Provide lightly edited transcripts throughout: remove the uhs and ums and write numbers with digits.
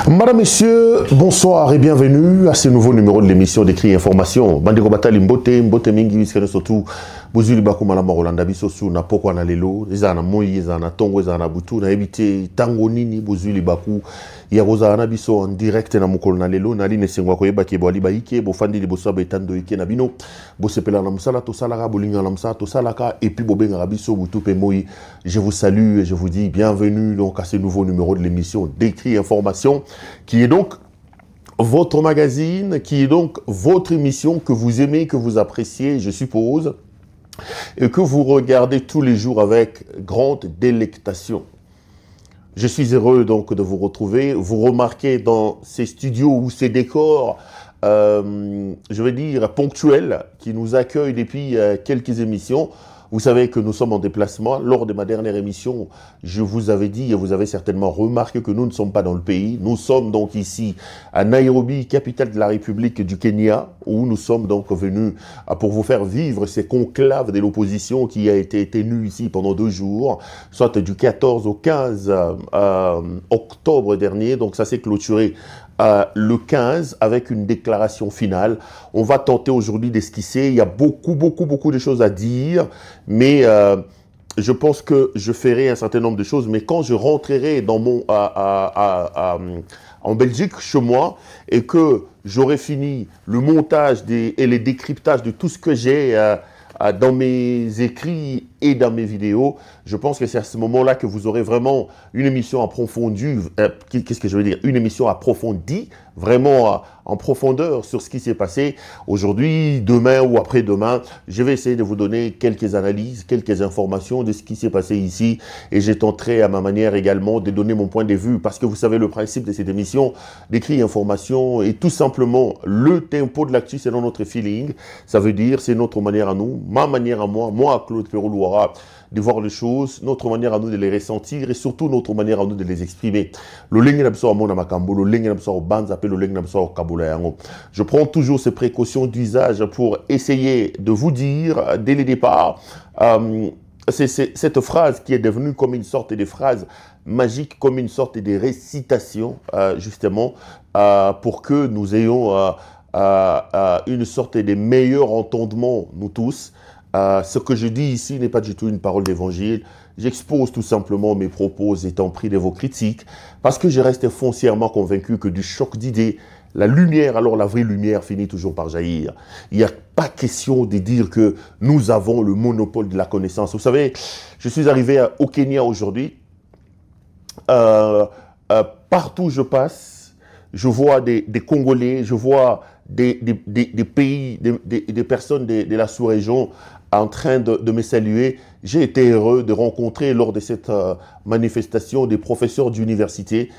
Madame, Messieurs, bonsoir et bienvenue à ce nouveau numéro de l'émission d'Écrit Information. Bandeko Batali Mbote Mingi, Wiskane surtout, Bozuli Bakuma la Morolanda Bisosu, na Poko na Lelo, Zana Moyi, Zana Tongo, Zana Butu, na Ebite, Tango Nini, Bozuli Baku, Yaroza Anabiso en direct na Mokolo na Lelo, na Line Sengwa Koyeba Kebo Ali Baike, Bofandi de Bosa Betando Ike Nabino, Bosepela Namsala, Tosalaka, Bolinga Namsa, Tosalaka, et puis Bobenga Rabiso, Butu Pemoyi. Je vous salue et je vous dis bienvenue donc à ce nouveau numéro de l'émission d'Écrit Information, qui est donc votre magazine, qui est donc votre émission que vous aimez, que vous appréciez, je suppose, et que vous regardez tous les jours avec grande délectation. Je suis heureux donc de vous retrouver. Vous remarquez dans ces studios ou ces décors, je vais dire ponctuels, qui nous accueillent depuis quelques émissions. Vous savez que nous sommes en déplacement. Lors de ma dernière émission, je vous avais dit, et vous avez certainement remarqué que nous ne sommes pas dans le pays. Nous sommes donc ici à Nairobi, capitale de la République du Kenya, où nous sommes donc venus pour vous faire vivre ces conclaves de l'opposition qui a été tenu ici pendant 2 jours, soit du 14 au 15 octobre dernier. Donc ça s'est clôturé le 15 avec une déclaration finale. On va tenter aujourd'hui d'esquisser. Il y a beaucoup de choses à dire, mais je pense que je ferai un certain nombre de choses. Mais quand je rentrerai dans mon en Belgique, chez moi, et que j'aurai fini le montage et les décryptages de tout ce que j'ai dans mes écrits et dans mes vidéos, je pense que c'est à ce moment-là que vous aurez vraiment une émission approfondie, qu'est-ce que je veux dire, une émission approfondie, vraiment en profondeur sur ce qui s'est passé aujourd'hui, demain ou après-demain. Je vais essayer de vous donner quelques analyses, quelques informations de ce qui s'est passé ici, et je tenterai à ma manière également de donner mon point de vue, parce que vous savez, le principe de cette émission d'Écrit Information est tout simplement le tempo de l'actu selon notre feeling. Ça veut dire, c'est notre manière à nous, ma manière à moi, Claude Perrault-Loira, de voir les choses, notre manière à nous de les ressentir et surtout notre manière à nous de les exprimer. Je prends toujours ces précautions d'usage pour essayer de vous dire dès le départ, c'est cette phrase qui est devenue comme une sorte de phrase magique, comme une sorte de récitation, justement, pour que nous ayons une sorte de meilleur entendement, nous tous. Ce que je dis ici n'est pas du tout une parole d'évangile. J'expose tout simplement mes propos étant pris de vos critiques, parce que je reste foncièrement convaincu que du choc d'idées, la lumière, alors la vraie lumière, finit toujours par jaillir. Il n'y a pas question de dire que nous avons le monopole de la connaissance. Vous savez, je suis arrivé au Kenya aujourd'hui. Partout où je passe, je vois des Congolais, je vois des pays, des personnes de la sous-région en train de me saluer. J'ai été heureux de rencontrer lors de cette manifestation des professeurs d'université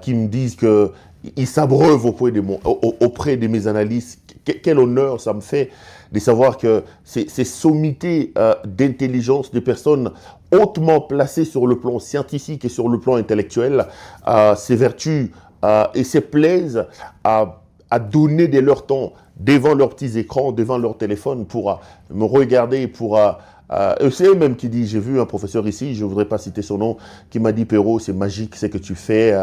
qui me disent qu'ils s'abreuvent auprès de mes analyses. Quel honneur ça me fait de savoir que ces sommités d'intelligence des personnes hautement placées sur le plan scientifique et sur le plan intellectuel s'évertuent et se plaisent à donner de leur temps devant leurs petits écrans, devant leur téléphone pour me regarder, pour... c'est eux même qui dit, j'ai vu un professeur ici, je ne voudrais pas citer son nom, qui m'a dit, Perrault, c'est magique ce que tu fais.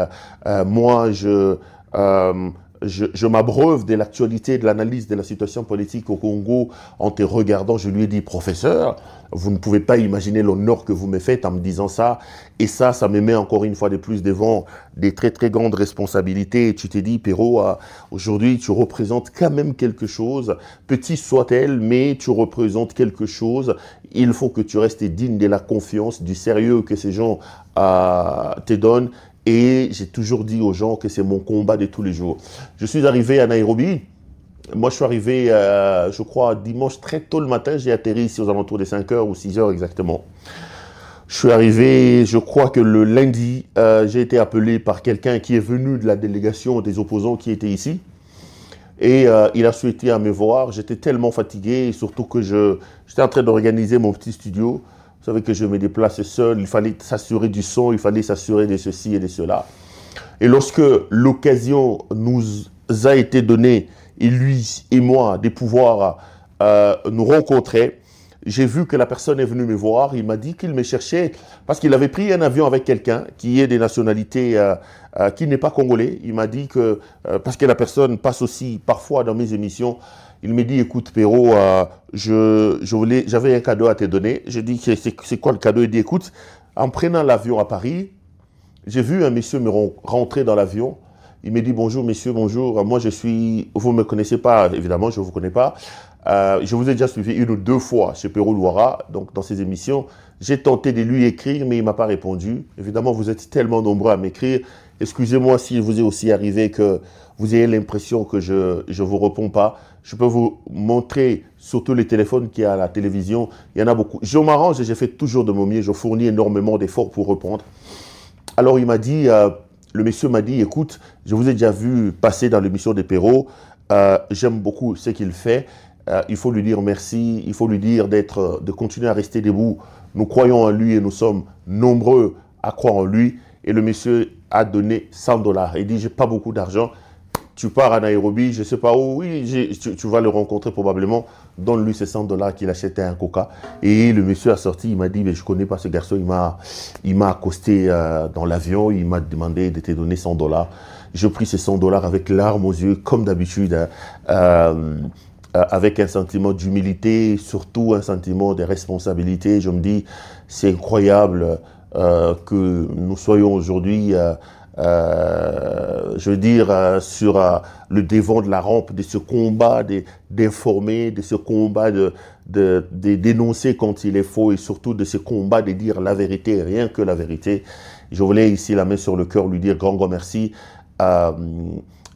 Moi, je m'abreuve de l'actualité, de l'analyse de la situation politique au Congo en te regardant. Je lui ai dit, professeur, vous ne pouvez pas imaginer l'honneur que vous me faites en me disant ça. Et ça me met encore une fois de plus devant des très grandes responsabilités. Et tu t'es dit, Perrault, aujourd'hui, tu représentes quand même quelque chose, petit soit-elle, mais tu représentes quelque chose. Il faut que tu restes digne de la confiance, du sérieux que ces gens te donnent. Et j'ai toujours dit aux gens que c'est mon combat de tous les jours. Je suis arrivé à Nairobi. Moi, je suis arrivé, je crois, dimanche très tôt le matin. J'ai atterri ici aux alentours des 5h ou 6h exactement. Je suis arrivé, je crois que le lundi, j'ai été appelé par quelqu'un qui est venu de la délégation des opposants qui était ici. Et il a souhaité me voir. J'étais tellement fatigué, et surtout que j'étais en train d'organiser mon petit studio. Vous savez que je me déplace seul, il fallait s'assurer du son, il fallait s'assurer de ceci et de cela. Et lorsque l'occasion nous a été donnée, et lui et moi, de pouvoir nous rencontrer, j'ai vu que la personne est venue me voir. Il m'a dit qu'il me cherchait parce qu'il avait pris un avion avec quelqu'un qui est des nationalités, qui n'est pas congolais. Il m'a dit que, parce que la personne passe aussi parfois dans mes émissions, il me dit, écoute Perrault, j'avais un cadeau à te donner. J'ai dit, c'est quoi le cadeau? Il dit, écoute, en prenant l'avion à Paris, j'ai vu un monsieur me rentrer dans l'avion. Il me dit, bonjour messieurs, bonjour. Moi, vous ne me connaissez pas, évidemment, je ne vous connais pas. Je vous ai déjà suivi 1 ou 2 fois chez Perrault Loira, donc dans ses émissions. J'ai tenté de lui écrire, mais il ne m'a pas répondu. Évidemment, vous êtes tellement nombreux à m'écrire. Excusez-moi s'il vous est aussi arrivé que vous ayez l'impression que je ne vous réponds pas. Je peux vous montrer sur tous les téléphones qu'il y a à la télévision. Il y en a beaucoup. Je m'arrange et j'ai fait toujours de mon mieux. Je fournis énormément d'efforts pour répondre. Alors, il m'a dit, le monsieur m'a dit, écoute, je vous ai déjà vu passer dans l'émission des Perrault. J'aime beaucoup ce qu'il fait. Il faut lui dire merci. Il faut lui dire de continuer à rester debout. Nous croyons en lui et nous sommes nombreux à croire en lui. Et le monsieur a donné 100 $. Il dit, j'ai pas beaucoup d'argent. Tu pars à Nairobi, je ne sais pas où, oui, tu vas le rencontrer probablement. Donne-lui ces 100 $ qu'il achetait un coca. Et le monsieur a sorti, il m'a dit, mais je ne connais pas ce garçon. Il m'a accosté dans l'avion, il m'a demandé de te donner 100 $. Je pris ces 100 $ avec larmes aux yeux, comme d'habitude, avec un sentiment d'humilité, surtout un sentiment de responsabilité. Je me dis, c'est incroyable que nous soyons aujourd'hui... je veux dire, sur le devant de la rampe de ce combat d'informer, de ce combat de dénoncer quand il est faux et surtout de ce combat de dire la vérité, rien que la vérité. Je voulais ici la main sur le cœur lui dire grand merci.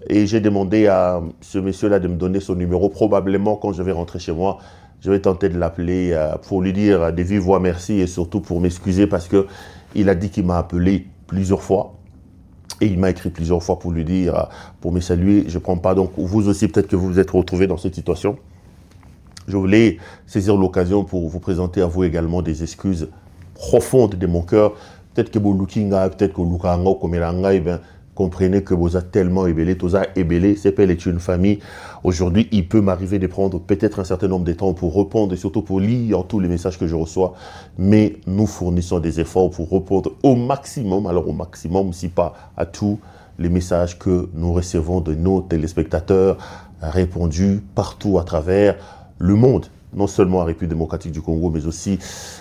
Et j'ai demandé à ce monsieur-là de me donner son numéro. Probablement, quand je vais rentrer chez moi, je vais tenter de l'appeler pour lui dire de vive voix merci et surtout pour m'excuser parce qu'il a dit qu'il m'a appelé plusieurs fois. Et il m'a écrit plusieurs fois pour lui dire, pour me saluer, je ne prends pas. Donc, vous aussi, peut-être que vous vous êtes retrouvés dans cette situation. Je voulais saisir l'occasion pour vous présenter à vous également des excuses profondes de mon cœur. Peut-être que vous lookinga, peut-être que vous lukanga, comme il ben, comprenez que vous êtes tellement ébélé, tout ça ébélé, c'est pas une famille. Aujourd'hui, il peut m'arriver de prendre peut-être un certain nombre de temps pour répondre et surtout pour lire tous les messages que je reçois. Mais nous fournissons des efforts pour répondre au maximum, alors au maximum, si pas à tous les messages que nous recevons de nos téléspectateurs répondus partout à travers le monde. Non seulement en République démocratique du Congo, mais aussi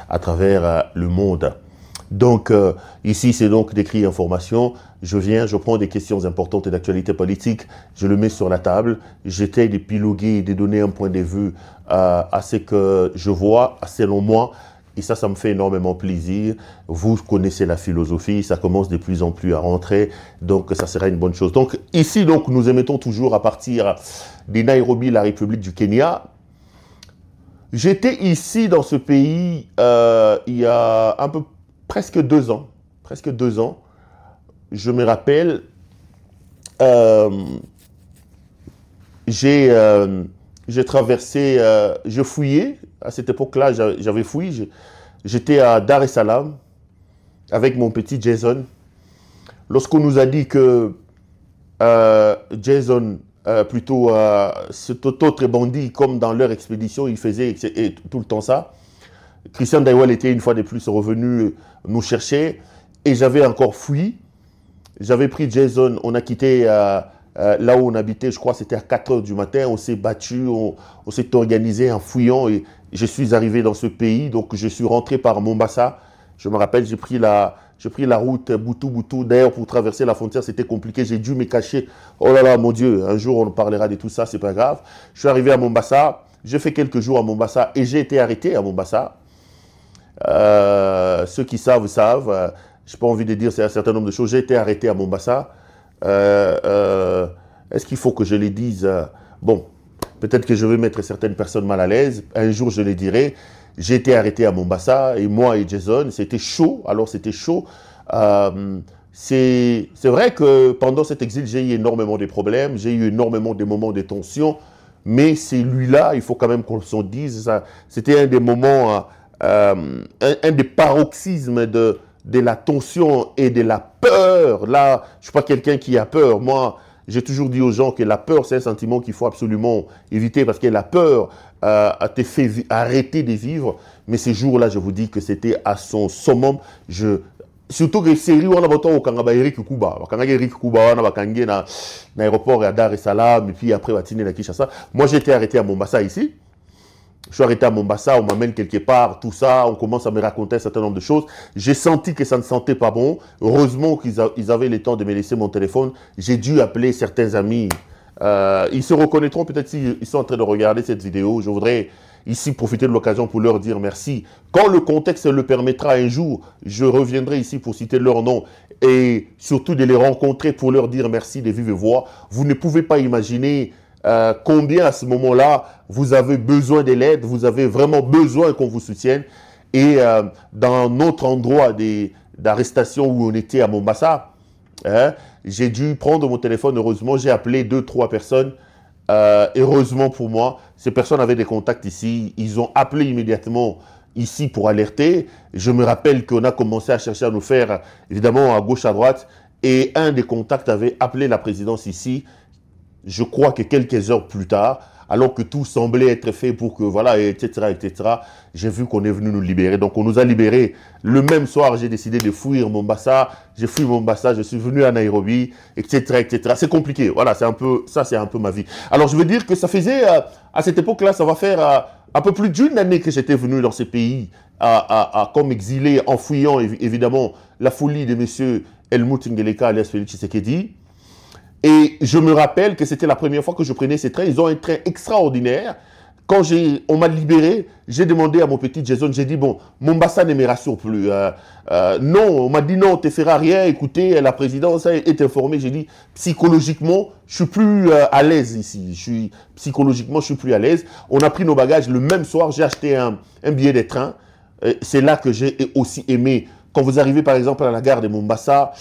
à travers le monde. Donc, ici, c'est donc des cris information. Je prends des questions importantes d'actualité politique, je le mets sur la table, j'essaie d'épiloguer et de donner un point de vue à ce que je vois, selon moi, et ça me fait énormément plaisir. Vous connaissez la philosophie, ça commence de plus en plus à rentrer, donc ça sera une bonne chose. Donc, ici, donc, nous émettons toujours à partir de Nairobi, la République du Kenya. J'étais ici, dans ce pays, il y a presque 2 ans. Je me rappelle, j'ai traversé, je fouillais, à cette époque-là, j'avais fouillé, j'étais à Dar es Salaam avec mon petit Jason. Lorsqu'on nous a dit que Jason, plutôt cet autre bandit, comme dans leur expédition, il faisait tout le temps ça, Christian Daïwal était une fois de plus revenu nous chercher et j'avais encore fouillé. J'avais pris Jason, on a quitté là où on habitait, je crois que c'était à 4 h du matin, on s'est battu, on s'est organisé en fouillant et je suis arrivé dans ce pays, donc je suis rentré par Mombasa. Je me rappelle, j'ai pris la route Boutou. D'ailleurs, pour traverser la frontière, c'était compliqué, j'ai dû me cacher. Oh là là, mon Dieu, un jour on parlera de tout ça, c'est pas grave. Je suis arrivé à Mombasa, j'ai fait quelques jours à Mombasa et j'ai été arrêté à Mombasa. Ceux qui savent, savent. Je n'ai pas envie de dire c'est un certain nombre de choses. J'ai été arrêté à Mombasa. Est-ce qu'il faut que je les dise? Bon, peut-être que je vais mettre certaines personnes mal à l'aise. Un jour, je les dirai. J'ai été arrêté à Mombasa et moi et Jason, c'était chaud. Alors, c'était chaud. C'est vrai que pendant cet exil, j'ai eu énormément de problèmes. J'ai eu énormément de moments de tension. Mais celui-là, il faut quand même qu'on s'en dise. C'était un des moments... un des paroxysmes de la tension et de la peur. Là, je ne suis pas quelqu'un qui a peur. Moi, J'ai toujours dit aux gens que la peur, c'est un sentiment qu'il faut absolument éviter parce que la peur te fait arrêter de vivre. Mais ces jours-là, je vous dis que c'était à son summum. Surtout que série on a voté au Kangaba Eric Kuba. Eric Kuba, on a bakangé na l'aéroport à Dar es Salaam et puis après Watine na Kinshasa. Moi, j'ai été arrêté à Mombasa ici. Je suis arrêté à Mombasa, on m'amène quelque part, tout ça, on commence à me raconter un certain nombre de choses. J'ai senti que ça ne sentait pas bon. Heureusement qu'ils avaient le temps de me laisser mon téléphone. J'ai dû appeler certains amis. Ils se reconnaîtront peut-être s'ils sont en train de regarder cette vidéo. Je voudrais ici profiter de l'occasion pour leur dire merci. Quand le contexte le permettra un jour, je reviendrai ici pour citer leur nom et surtout de les rencontrer pour leur dire merci de vive voix. Vous ne pouvez pas imaginer combien à ce moment-là, vous avez besoin de l'aide, vous avez vraiment besoin qu'on vous soutienne. Et dans notre endroit d'arrestation où on était à Mombasa, j'ai dû prendre mon téléphone, heureusement, j'ai appelé 2-3 personnes. Heureusement pour moi, ces personnes avaient des contacts ici, ils ont appelé immédiatement ici pour alerter. Je me rappelle qu'on a commencé à chercher à nous faire, évidemment, à gauche, à droite, et un des contacts avait appelé la présidence ici. Je crois que quelques heures plus tard, alors que tout semblait être fait pour que, voilà, etc., j'ai vu qu'on est venu nous libérer. Donc, on nous a libérés. Le même soir, j'ai décidé de fuir Mombasa. J'ai fui Mombasa, je suis venu à Nairobi, etc., C'est compliqué. Voilà, c'est un peu ma vie. Alors, je veux dire que ça faisait, à cette époque-là, ça va faire un peu plus d'une année que j'étais venu dans ces pays, comme exilé, en fuyant, évidemment, la folie de M. Helmut Ngeleka, alias Félix Tshisekedi. Et je me rappelle que c'était la première fois que je prenais ces trains. Ils ont un train extraordinaire. Quand on m'a libéré, j'ai demandé à mon petit Jason, j'ai dit, bon, Mombasa ne me rassure plus. Non, on m'a dit, non, on ne te fera rien. Écoutez, la présidence est informée. J'ai dit, psychologiquement, je suis plus à l'aise ici. Psychologiquement, je suis plus à l'aise. On a pris nos bagages. Le même soir, j'ai acheté un billet de train. C'est là que j'ai aussi aimé. Quand vous arrivez par exemple à la gare de Mombasa,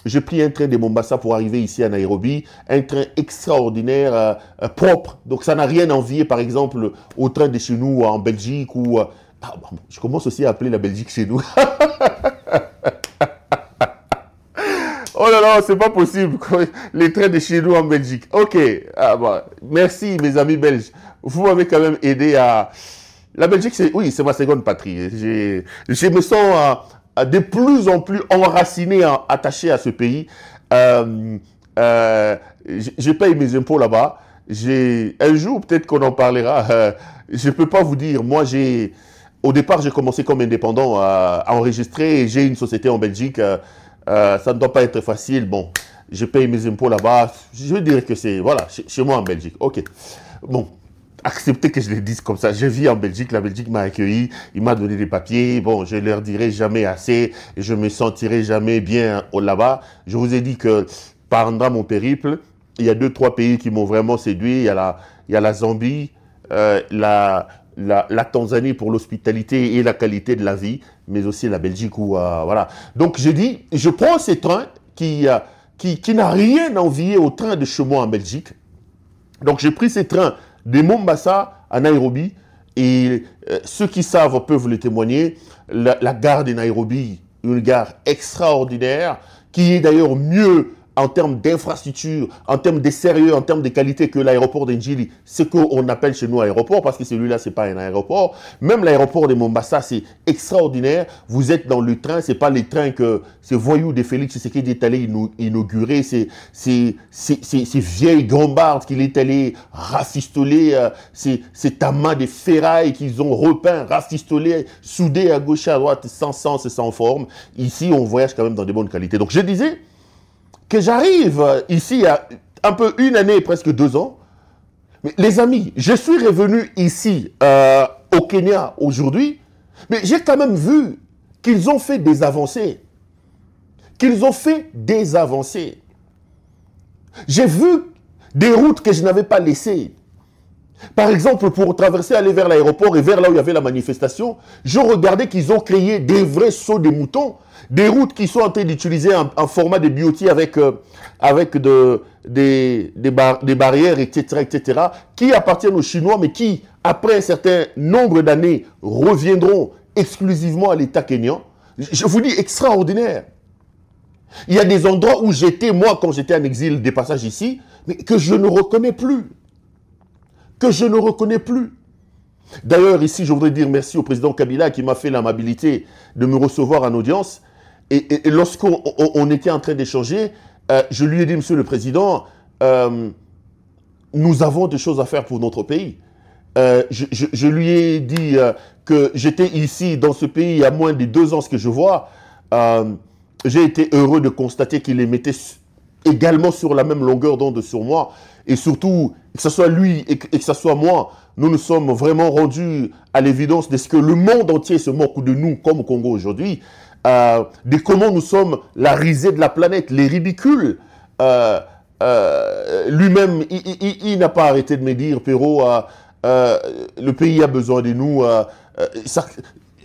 j'ai pris un train de Mombasa pour arriver ici à Nairobi, un train extraordinaire, propre. Donc ça n'a rien à envier par exemple au train de chez nous en Belgique ou... je commence aussi à appeler la Belgique chez nous. Oh là là, c'est pas possible, les trains de chez nous en Belgique. Ok, merci mes amis belges. Vous m'avez quand même aidé à... La Belgique, c'est ma seconde patrie. Je me sens de plus en plus enraciné, attaché à ce pays. Je paye mes impôts là-bas. Un jour, peut-être qu'on en parlera. Je ne peux pas vous dire. Moi, au départ, j'ai commencé comme indépendant à enregistrer. J'ai une société en Belgique. Ça ne doit pas être facile. Bon, je paye mes impôts là-bas. Je veux dire que c'est, voilà, chez moi en Belgique. Ok. Bon. Acceptez que je le dise comme ça. Je vis en Belgique, la Belgique m'a accueilli, il m'a donné des papiers. Bon, je leur dirai jamais assez et je me sentirai jamais bien là-bas. Je vous ai dit que pendant mon périple, il y a 2-3 pays qui m'ont vraiment séduit. Il y a la Zambie, la Tanzanie pour l'hospitalité et la qualité de la vie, mais aussi la Belgique où, voilà. Donc, je dis, je prends ces trains qui n'a rien à envier au train de chez moi en Belgique. Donc, j'ai pris ces trains de Mombasa à Nairobi, et ceux qui savent peuvent le témoigner, la gare de Nairobi, une gare extraordinaire, qui est d'ailleurs mieux en termes d'infrastructure, en termes de sérieux, en termes de qualité que l'aéroport d'Njili, ce qu'on appelle chez nous aéroport, parce que celui-là, ce n'est pas un aéroport. Même l'aéroport de Mombasa, c'est extraordinaire. Vous êtes dans le train, ce n'est pas les trains que ces voyous de Félix Tshisekedi est allé inaugurer, ces vieilles gambardes qu'il est allé rafistoler, ces amas de ferrailles qu'ils ont repeints, rafistolés, soudés à gauche et à droite, sans sens et sans forme. Ici, on voyage quand même dans de bonnes qualités. Donc, je disais que j'arrive ici il y a un peu une année, presque 2 ans. Mais les amis, je suis revenu ici au Kenya aujourd'hui, mais j'ai quand même vu qu'ils ont fait des avancées. J'ai vu des routes que je n'avais pas laissées. Par exemple, pour traverser, aller vers l'aéroport et vers là où il y avait la manifestation, je regardais qu'ils ont créé des vrais sauts de moutons, des routes qui sont en train d'utiliser un format de biotis avec des barrières, etc., qui appartiennent aux Chinois, mais qui, après un certain nombre d'années, reviendront exclusivement à l'État kényan. Je vous dis, extraordinaire. Il y a des endroits où j'étais, moi, quand j'étais en exil, des passages ici, mais que je ne reconnais plus. Que je ne reconnais plus. D'ailleurs, ici, je voudrais dire merci au président Kabila qui m'a fait l'amabilité de me recevoir en audience. Et lorsqu'on était en train d'échanger, je lui ai dit, Monsieur le Président, nous avons des choses à faire pour notre pays. Je lui ai dit que j'étais ici, dans ce pays, il y a moins de 2 ans, ce que je vois. J'ai été heureux de constater qu'il les mettait également sur la même longueur d'onde sur moi. Et surtout, que ce soit lui et que ce soit moi, nous nous sommes vraiment rendus à l'évidence de ce que le monde entier se moque de nous, comme au Congo aujourd'hui, de comment nous sommes la risée de la planète, les ridicules. Lui-même, il n'a pas arrêté de me dire, Perrault, le pays a besoin de nous.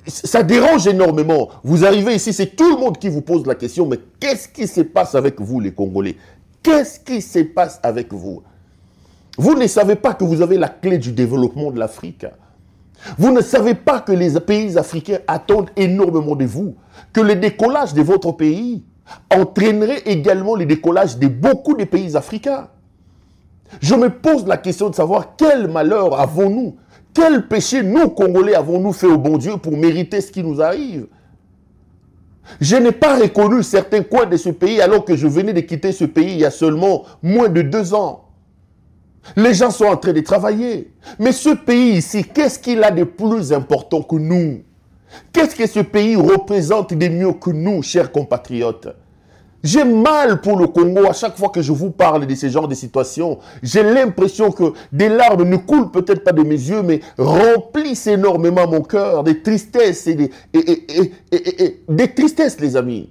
Ça dérange énormément. Vous arrivez ici, c'est tout le monde qui vous pose la question, mais qu'est-ce qui se passe avec vous, les Congolais? Qu'est-ce qui se passe avec vous? Vous ne savez pas que vous avez la clé du développement de l'Afrique. Vous ne savez pas que les pays africains attendent énormément de vous, que le décollage de votre pays entraînerait également le décollage de beaucoup de pays africains. Je me pose la question de savoir quel malheur avons-nous, quel péché nous, Congolais, avons-nous fait au bon Dieu pour mériter ce qui nous arrive. Je n'ai pas reconnu certains coins de ce pays alors que je venais de quitter ce pays il y a seulement moins de 2 ans. Les gens sont en train de travailler. Mais ce pays ici, qu'est-ce qu'il a de plus important que nous? Qu'est-ce que ce pays représente de mieux que nous, chers compatriotes? J'ai mal pour le Congo à chaque fois que je vous parle de ce genre de situation. J'ai l'impression que des larmes ne coulent peut-être pas de mes yeux, mais remplissent énormément mon cœur, des tristesses et des tristesses, les amis.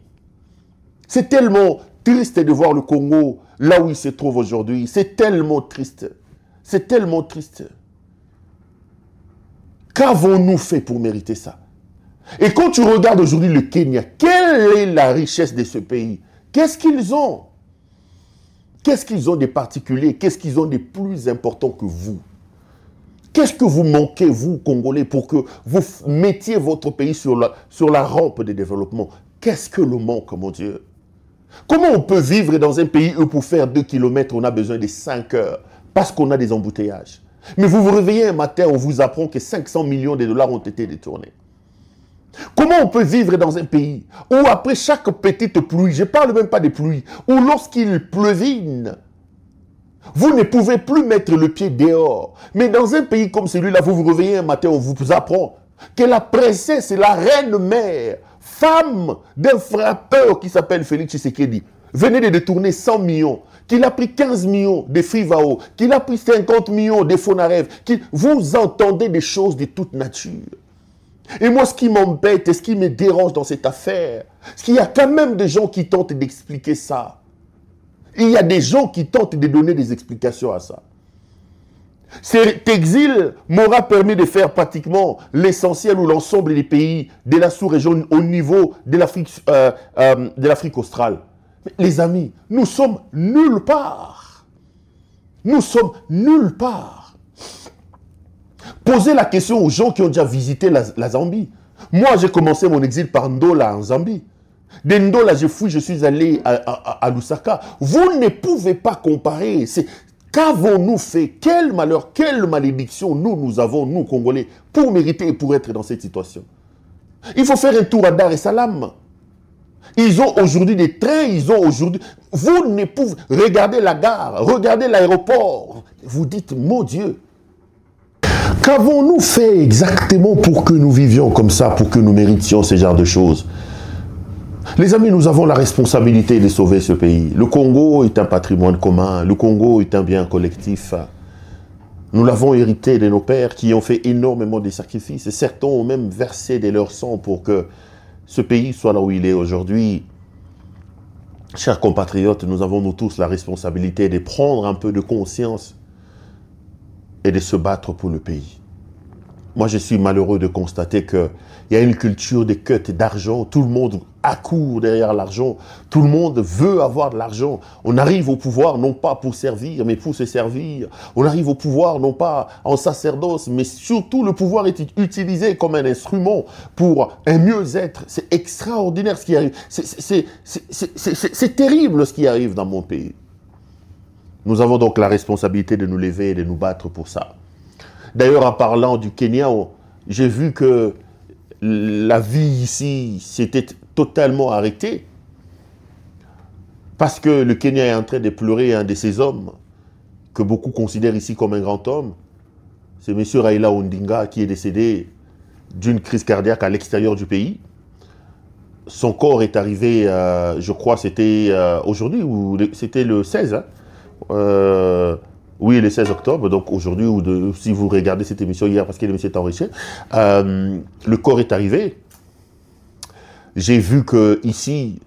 C'est tellement triste de voir le Congo là où il se trouve aujourd'hui. C'est tellement triste. C'est tellement triste. Qu'avons-nous fait pour mériter ça? Et quand tu regardes aujourd'hui le Kenya, quelle est la richesse de ce pays? Qu'est-ce qu'ils ont? Qu'est-ce qu'ils ont de particulier? Qu'est-ce qu'ils ont de plus important que vous? Qu'est-ce que vous manquez, vous, Congolais, pour que vous mettiez votre pays sur la rampe de développement? Qu'est-ce que le manque, mon Dieu? Comment on peut vivre dans un pays où pour faire 2 kilomètres, on a besoin de 5 heures parce qu'on a des embouteillages? Mais vous vous réveillez un matin, on vous apprend que 500 millions de dollars ont été détournés. Comment on peut vivre dans un pays où après chaque petite pluie, je ne parle même pas de pluie, où lorsqu'il pleuvine, vous ne pouvez plus mettre le pied dehors. Mais dans un pays comme celui-là, vous vous réveillez un matin, on vous apprend que la princesse et la reine mère, femme d'un frappeur qui s'appelle Félix Tshisekedi, venait de détourner 100 millions, qu'il a pris 15 millions de Frivao, qu'il a pris 50 millions de Fonarev. Vous entendez des choses de toute nature. Et moi, ce qui m'embête et ce qui me dérange dans cette affaire, c'est qu'il y a quand même des gens qui tentent d'expliquer ça. Il y a des gens qui tentent de donner des explications à ça. Cet exil m'aura permis de faire pratiquement l'essentiel ou l'ensemble des pays de la sous-région au niveau de l'Afrique australe. Mais les amis, nous sommes nulle part. Nous sommes nulle part. Posez la question aux gens qui ont déjà visité la Zambie. Moi, j'ai commencé mon exil par Ndola en Zambie. De Ndola, je suis allé à Lusaka. Vous ne pouvez pas comparer. Qu'avons-nous fait? Quel malheur, quelle malédiction nous avons, nous, Congolais, pour mériter et pour être dans cette situation? Il faut faire un tour à Dar es Salaam. Ils ont aujourd'hui des trains, ils ont aujourd'hui... Vous ne pouvez... Regardez la gare, regardez l'aéroport. Vous dites, mon Dieu, qu'avons-nous fait exactement pour que nous vivions comme ça, pour que nous méritions ce genre de choses? Les amis, nous avons la responsabilité de sauver ce pays. Le Congo est un patrimoine commun. Le Congo est un bien collectif. Nous l'avons hérité de nos pères qui ont fait énormément de sacrifices. Et certains ont même versé de leur sang pour que ce pays soit là où il est aujourd'hui. Chers compatriotes, nous avons nous tous la responsabilité de prendre un peu de conscience et de se battre pour le pays. Moi, je suis malheureux de constater qu'il y a une culture de quête d'argent. Tout le monde accourt derrière l'argent. Tout le monde veut avoir de l'argent. On arrive au pouvoir non pas pour servir, mais pour se servir. On arrive au pouvoir non pas en sacerdoce, mais surtout le pouvoir est utilisé comme un instrument pour un mieux-être. C'est extraordinaire ce qui arrive. C'est terrible ce qui arrive dans mon pays. Nous avons donc la responsabilité de nous lever et de nous battre pour ça. D'ailleurs, en parlant du Kenya, j'ai vu que la vie ici s'était totalement arrêtée parce que le Kenya est en train de pleurer un de ces hommes que beaucoup considèrent ici comme un grand homme. C'est M. Raila Odinga qui est décédé d'une crise cardiaque à l'extérieur du pays. Son corps est arrivé, je crois, c'était aujourd'hui, ou c'était le 16, hein, oui, le 16 octobre, donc aujourd'hui, ou si vous regardez cette émission hier, parce que l'émission est enrichie, le corps est arrivé. J'ai vu que ici,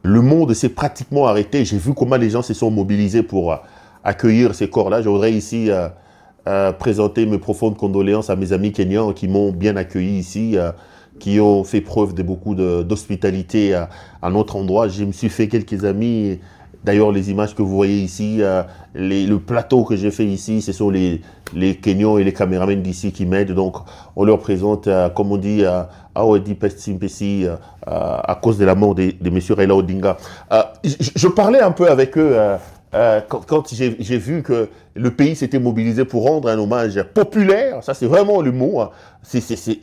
le monde s'est pratiquement arrêté. J'ai vu comment les gens se sont mobilisés pour accueillir ces corps-là. Je voudrais ici présenter mes profondes condoléances à mes amis kenyans qui m'ont bien accueilli ici, qui ont fait preuve de beaucoup d'hospitalité à notre endroit. Je me suis fait quelques amis. D'ailleurs, les images que vous voyez ici, le plateau que j'ai fait ici, ce sont les Kenyans et les caméramans d'ici qui m'aident. Donc, on leur présente, comme on dit, Awedi Pestimpesi, à cause de la mort de M. Raila Odinga. Je parlais un peu avec eux quand j'ai vu que le pays s'était mobilisé pour rendre un hommage populaire. Ça, c'est vraiment le mot. Hein. C'est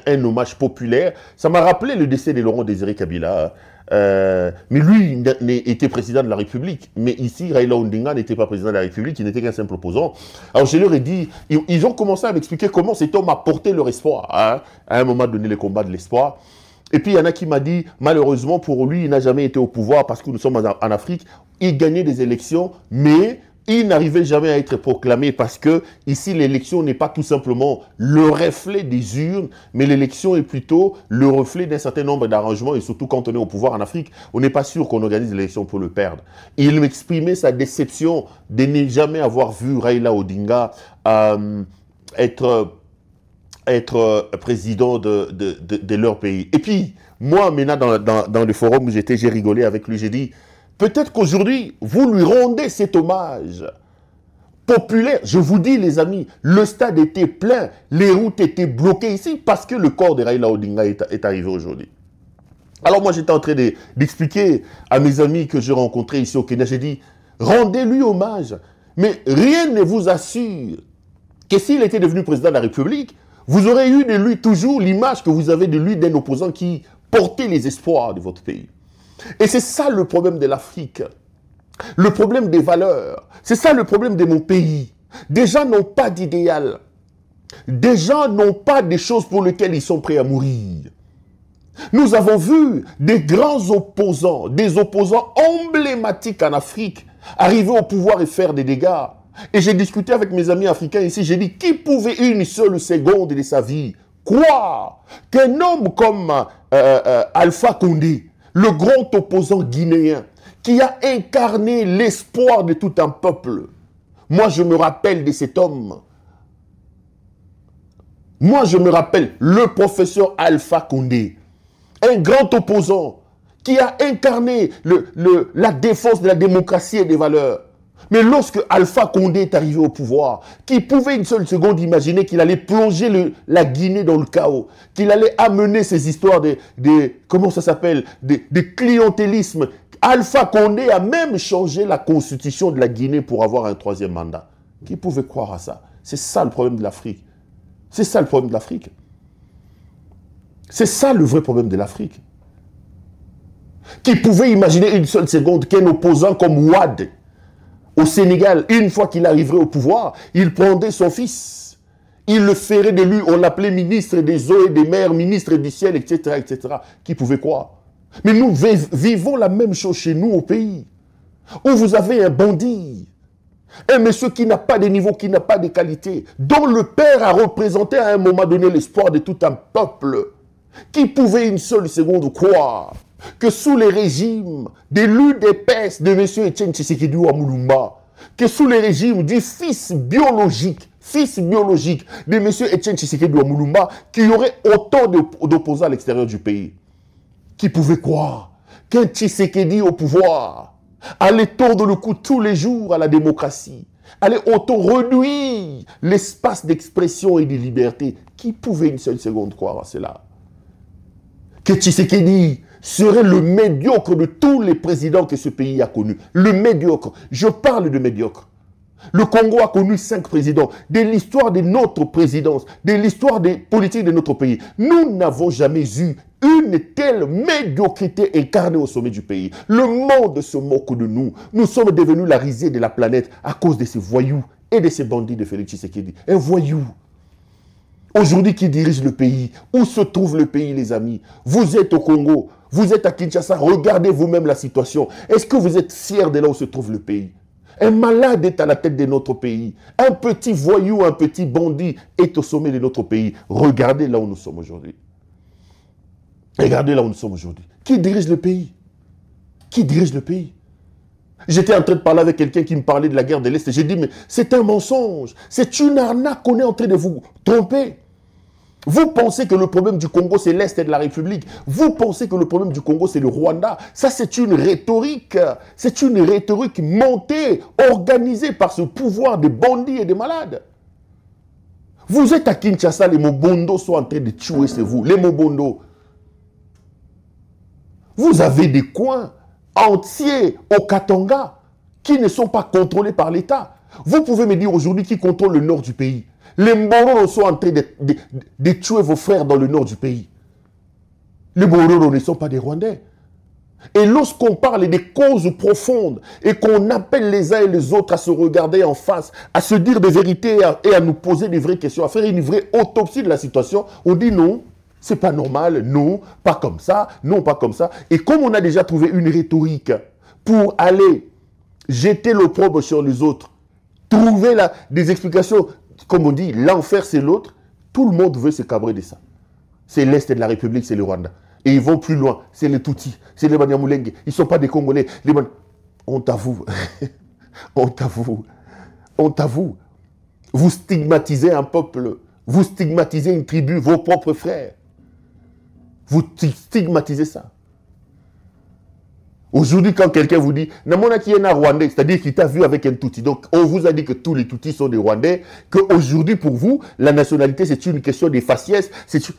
un hommage populaire. Ça m'a rappelé le décès de Laurent Désiré Kabila. Mais lui était président de la République. Mais ici, Raila Odinga n'était pas président de la République, il n'était qu'un simple opposant. Alors je leur ai dit, ils ont commencé à m'expliquer comment cet homme a porté leur espoir. Hein, à un moment donné, le combat de l'espoir. Et puis il y en a qui m'a dit, malheureusement pour lui, il n'a jamais été au pouvoir parce que nous sommes en Afrique. Il gagnait des élections, mais il n'arrivait jamais à être proclamé parce que ici l'élection n'est pas tout simplement le reflet des urnes, mais l'élection est plutôt le reflet d'un certain nombre d'arrangements et surtout quand on est au pouvoir en Afrique, on n'est pas sûr qu'on organise l'élection pour le perdre. Et il m'exprimait sa déception de ne jamais avoir vu Raila Odinga être président de leur pays. Et puis, moi, maintenant, dans le forum où j'étais, j'ai rigolé avec lui, j'ai dit, peut-être qu'aujourd'hui, vous lui rendez cet hommage populaire. Je vous dis, les amis, le stade était plein, les routes étaient bloquées ici parce que le corps de Raila Odinga est arrivé aujourd'hui. Alors moi, j'étais en train d'expliquer à mes amis que j'ai rencontrés ici au Kenya, j'ai dit, rendez-lui hommage. Mais rien ne vous assure que s'il était devenu président de la République, vous aurez eu de lui toujours l'image que vous avez de lui d'un opposant qui portait les espoirs de votre pays. Et c'est ça le problème de l'Afrique. Le problème des valeurs. C'est ça le problème de mon pays. Des gens n'ont pas d'idéal. Des gens n'ont pas des choses pour lesquelles ils sont prêts à mourir. Nous avons vu des grands opposants, des opposants emblématiques en Afrique, arriver au pouvoir et faire des dégâts. Et j'ai discuté avec mes amis africains ici, j'ai dit, qui pouvait une seule seconde de sa vie croire qu'un homme comme Alpha Condé, le grand opposant guinéen, qui a incarné l'espoir de tout un peuple, moi je me rappelle de cet homme, moi je me rappelle le professeur Alpha Condé, un grand opposant qui a incarné la défense de la démocratie et des valeurs. Mais lorsque Alpha Condé est arrivé au pouvoir, qui pouvait une seule seconde imaginer qu'il allait plonger la Guinée dans le chaos, qu'il allait amener ces histoires comment ça s'appelle, de clientélisme. Alpha Condé a même changé la constitution de la Guinée pour avoir un troisième mandat. Qui pouvait croire à ça? C'est ça le problème de l'Afrique. C'est ça le problème de l'Afrique. C'est ça le vrai problème de l'Afrique. Qui pouvait imaginer une seule seconde qu'un opposant comme Ouad, au Sénégal, une fois qu'il arriverait au pouvoir, il prendrait son fils. Il le ferait de lui, on l'appelait ministre des eaux et des mers, ministre du ciel, etc., etc. Qui pouvait croire? Mais nous vivons la même chose chez nous au pays, où vous avez un bandit, un monsieur qui n'a pas de niveau, qui n'a pas de qualité, dont le père a représenté à un moment donné l'espoir de tout un peuple. Qui pouvait une seule seconde croire que sous les régimes des l'UDPS de M. Etienne Tshisekedi Ouamoulumba, que sous les régimes du fils biologique de M. Etienne Tshisekedi Ouamoulumba, qu'il y aurait autant d'opposants à l'extérieur du pays. Qui pouvait croire qu'un Tshisekedi au pouvoir allait tordre le cou tous les jours à la démocratie, allait auto-réduire l'espace d'expression et de liberté? Qui pouvait une seule seconde croire à cela? Que Tshisekedi serait le médiocre de tous les présidents que ce pays a connus. Le médiocre. Je parle de médiocre. Le Congo a connu 5 présidents. De l'histoire de notre présidence, de l'histoire des politiques de notre pays, nous n'avons jamais eu une telle médiocrité incarnée au sommet du pays. Le monde se moque de nous. Nous sommes devenus la risée de la planète à cause de ces voyous et de ces bandits de Félix Tshisekedi. Un voyou. Aujourd'hui, qui dirige le pays? Où se trouve le pays, les amis? Vous êtes au Congo, vous êtes à Kinshasa, regardez vous-même la situation. Est-ce que vous êtes fiers de là où se trouve le pays? Un malade est à la tête de notre pays. Un petit voyou, un petit bandit est au sommet de notre pays. Regardez là où nous sommes aujourd'hui. Regardez là où nous sommes aujourd'hui. Qui dirige le pays? Qui dirige le pays? J'étais en train de parler avec quelqu'un qui me parlait de la guerre de l'Est. J'ai dit, mais c'est un mensonge. C'est une arnaque qu'on est en train de vous tromper. Vous pensez que le problème du Congo, c'est l'Est de la République. Vous pensez que le problème du Congo, c'est le Rwanda. Ça, c'est une rhétorique. C'est une rhétorique montée, organisée par ce pouvoir de bandits et de malades. Vous êtes à Kinshasa, les Mobondo sont en train de tuer chez vous. Les Mobondo. Vous avez des coins entiers au Katanga qui ne sont pas contrôlés par l'État. Vous pouvez me dire aujourd'hui qui contrôle le nord du pays? Les Mboro sont en train de tuer vos frères dans le nord du pays. Les Mboro ne sont pas des Rwandais. Et lorsqu'on parle des causes profondes et qu'on appelle les uns et les autres à se regarder en face, à se dire des vérités et à nous poser des vraies questions, à faire une vraie autopsie de la situation, on dit non, c'est pas normal, non, pas comme ça, non, pas comme ça. Et comme on a déjà trouvé une rhétorique pour aller jeter l'opprobre sur les autres, trouver des explications, comme on dit, l'enfer c'est l'autre, tout le monde veut se cabrer de ça. C'est l'Est de la République, c'est le Rwanda. Et ils vont plus loin, c'est les Tutsis, c'est les Banyamulenge, ils ne sont pas des Congolais. On t'avoue, on t'avoue, on t'avoue. Vous stigmatisez un peuple, vous stigmatisez une tribu, vos propres frères. Vous stigmatisez ça. Aujourd'hui, quand quelqu'un vous dit « Namona qui est un Rwandais », c'est-à-dire qu'il t'a vu avec un Tutsi. Donc, on vous a dit que tous les Tutsis sont des Rwandais, qu'aujourd'hui, pour vous, la nationalité, c'est une question des faciès.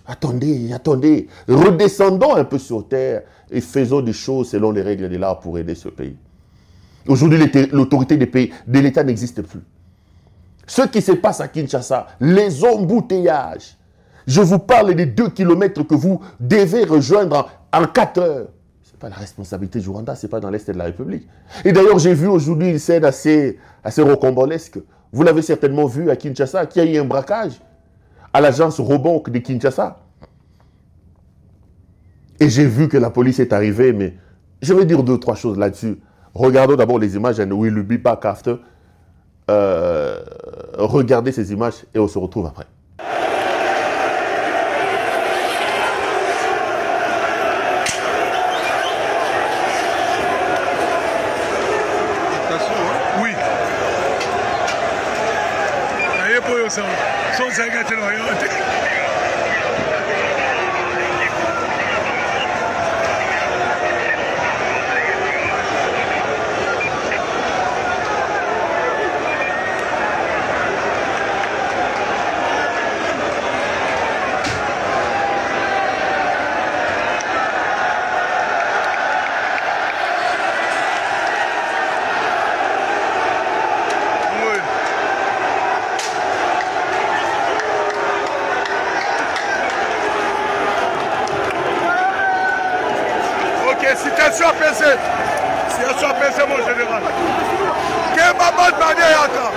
Attendez, attendez, redescendons un peu sur terre et faisons des choses selon les règles de l'art pour aider ce pays. Aujourd'hui, l'autorité de l'État n'existe plus. Ce qui se passe à Kinshasa, les embouteillages, je vous parle des 2 kilomètres que vous devez rejoindre en 4 heures. Ce n'est pas la responsabilité du Rwanda, ce n'est pas dans l'Est de la République. Et d'ailleurs, j'ai vu aujourd'hui une scène assez rocambolesque. Vous l'avez certainement vu à Kinshasa, qu'il y a eu un braquage à l'agence Robank de Kinshasa. Et j'ai vu que la police est arrivée, mais je vais dire 2 ou 3 choses là-dessus. Regardons d'abord les images de Will Be Back After. Regardez ces images et on se retrouve après. Situation apaisée. Situation apaisée, mon général. Quel maman de manière attend.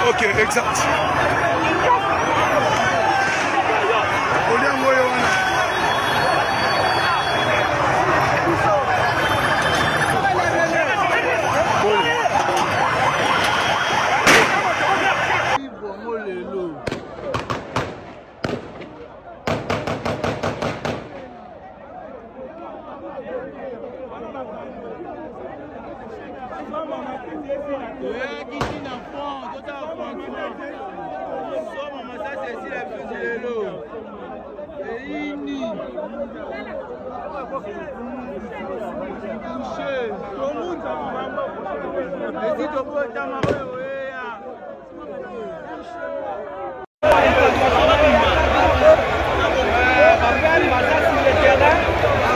Ok, exact.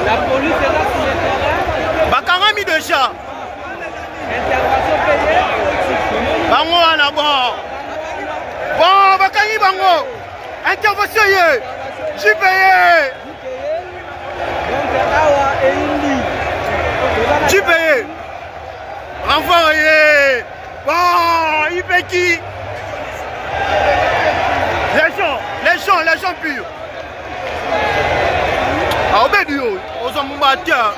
La police est là sur le terrain. Bakarami de chat. Intervention payée. Bango ana bon. Bon, Bakani Bango. Intervention yé. J'y payé. Donc Awa et Indi. J'y payé. Renfort yé. Bon, il paye qui? Les gens purs. Ah, Obedio, aux hommes batteurs.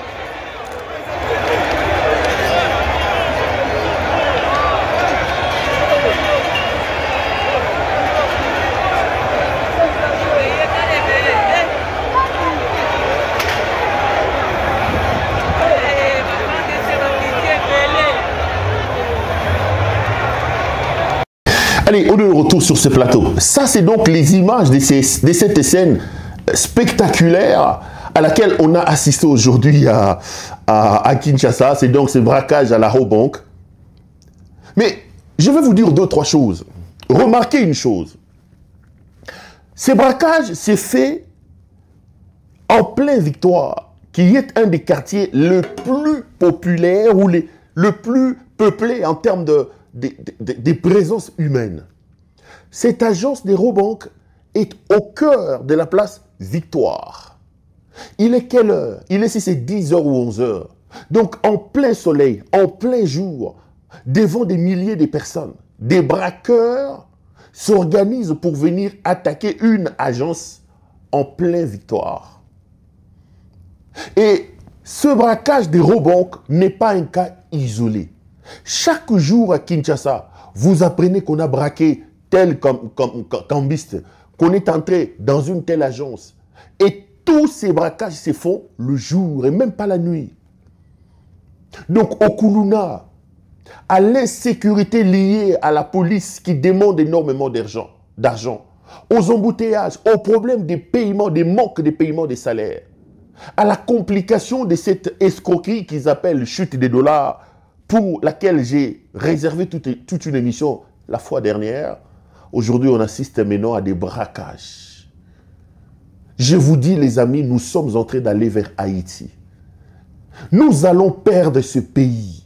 Allez, on est de retour sur ce plateau. Ça, c'est donc les images de cette scène spectaculaire à laquelle on a assisté aujourd'hui à Kinshasa. C'est donc ce braquage à la Robank. Mais je vais vous dire deux, trois choses. Remarquez une chose. Ce braquage s'est fait en pleine Victoire, qui est un des quartiers le plus populaires ou le plus peuplé en termes de présence humaine. Cette agence des Robank est au cœur de la place Victoire. Il est quelle heure? Il est si c'est 10h ou 11h. Donc en plein soleil, en plein jour, devant des milliers de personnes, des braqueurs s'organisent pour venir attaquer une agence en plein Victoire. Et ce braquage des Robank n'est pas un cas isolé. Chaque jour à Kinshasa, vous apprenez qu'on a braqué tel cambiste, qu'on est entré dans une telle agence. Et tous ces braquages se font le jour et même pas la nuit. Donc au Koulouna, à l'insécurité liée à la police qui demande énormément d'argent, aux embouteillages, aux problèmes des paiements, des manques de paiement des salaires, à la complication de cette escroquerie qu'ils appellent chute des dollars, pour laquelle j'ai réservé toute une émission la fois dernière. Aujourd'hui, on assiste maintenant à des braquages. Je vous dis, les amis, nous sommes en train d'aller vers Haïti. Nous allons perdre ce pays.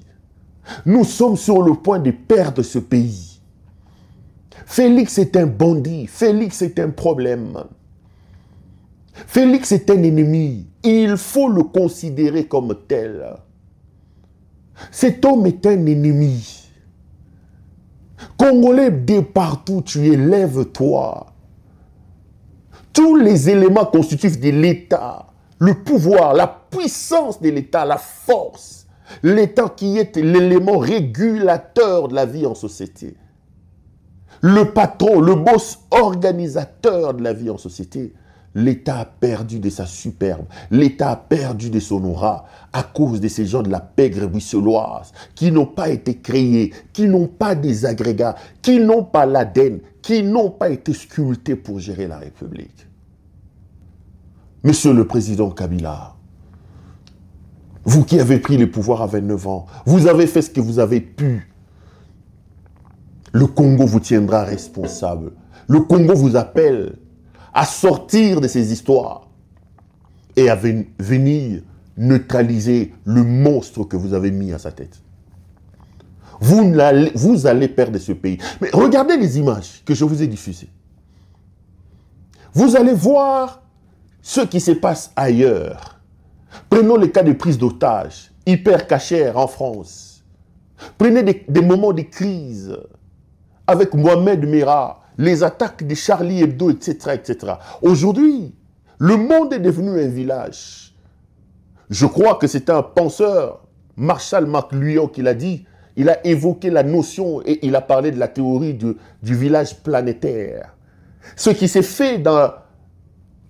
Nous sommes sur le point de perdre ce pays. Félix est un bandit. Félix est un problème. Félix est un ennemi. Il faut le considérer comme tel. Cet homme est un ennemi. Congolais, de partout tu es, lève-toi. Tous les éléments constitutifs de l'État, le pouvoir, la puissance de l'État, la force, l'État qui est l'élément régulateur de la vie en société, le patron, le boss organisateur de la vie en société, l'État a perdu de sa superbe, l'État a perdu de son aura à cause de ces gens de la pègre bruxelloise qui n'ont pas été créés, qui n'ont pas des agrégats, qui n'ont pas l'ADN, qui n'ont pas été sculptés pour gérer la République. Monsieur le Président Kabila, vous qui avez pris le pouvoir à 29 ans, vous avez fait ce que vous avez pu. Le Congo vous tiendra responsable. Le Congo vous appelle à sortir de ces histoires et à venir neutraliser le monstre que vous avez mis à sa tête. Vous allez perdre ce pays. Mais regardez les images que je vous ai diffusées. Vous allez voir ce qui se passe ailleurs. Prenons le cas de prise d'otages, hyper cachère en France. Prenez des moments de crise avec Mohamed Merah, les attaques de Charlie Hebdo, etc., etc. Aujourd'hui, le monde est devenu un village. Je crois que c'est un penseur, Marshall McLuhan, qui l'a dit. Il a évoqué la notion et il a parlé de la théorie du village planétaire. Ce qui s'est fait dans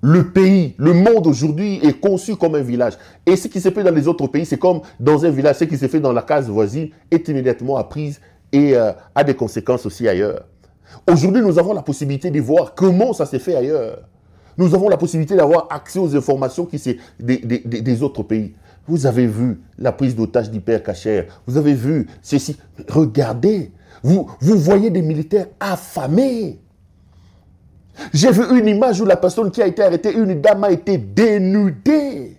le pays, le monde aujourd'hui est conçu comme un village. Et ce qui s'est fait dans les autres pays, c'est comme dans un village. Ce qui s'est fait dans la case voisine est immédiatement apprise et a des conséquences aussi ailleurs. Aujourd'hui, nous avons la possibilité de voir comment ça s'est fait ailleurs. Nous avons la possibilité d'avoir accès aux informations qui sont des autres pays. Vous avez vu la prise d'otage d'Hyper Cacher. Vous avez vu ceci. Regardez, vous voyez des militaires affamés. J'ai vu une image où la personne qui a été arrêtée, une dame a été dénudée.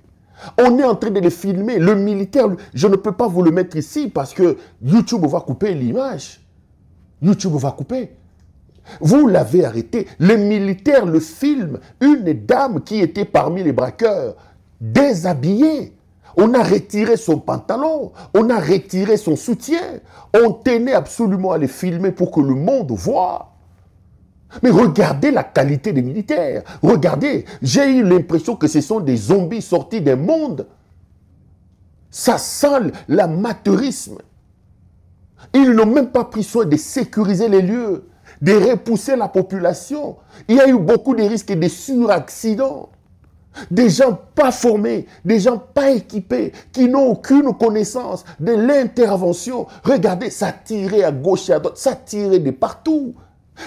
On est en train de les filmer. Le militaire, je ne peux pas vous le mettre ici parce que YouTube va couper l'image. YouTube va couper. Vous l'avez arrêté. Les militaires le filment. Une dame qui était parmi les braqueurs, déshabillée. On a retiré son pantalon. On a retiré son soutien. On tenait absolument à les filmer pour que le monde voie. Mais regardez la qualité des militaires. Regardez, j'ai eu l'impression que ce sont des zombies sortis d'un monde. Ça sent l'amateurisme. Ils n'ont même pas pris soin de sécuriser les lieux, de repousser la population. Il y a eu beaucoup de risques de suraccidents. Des gens pas formés, des gens pas équipés, qui n'ont aucune connaissance de l'intervention. Regardez, ça tirait à gauche et à droite, ça tirait de partout.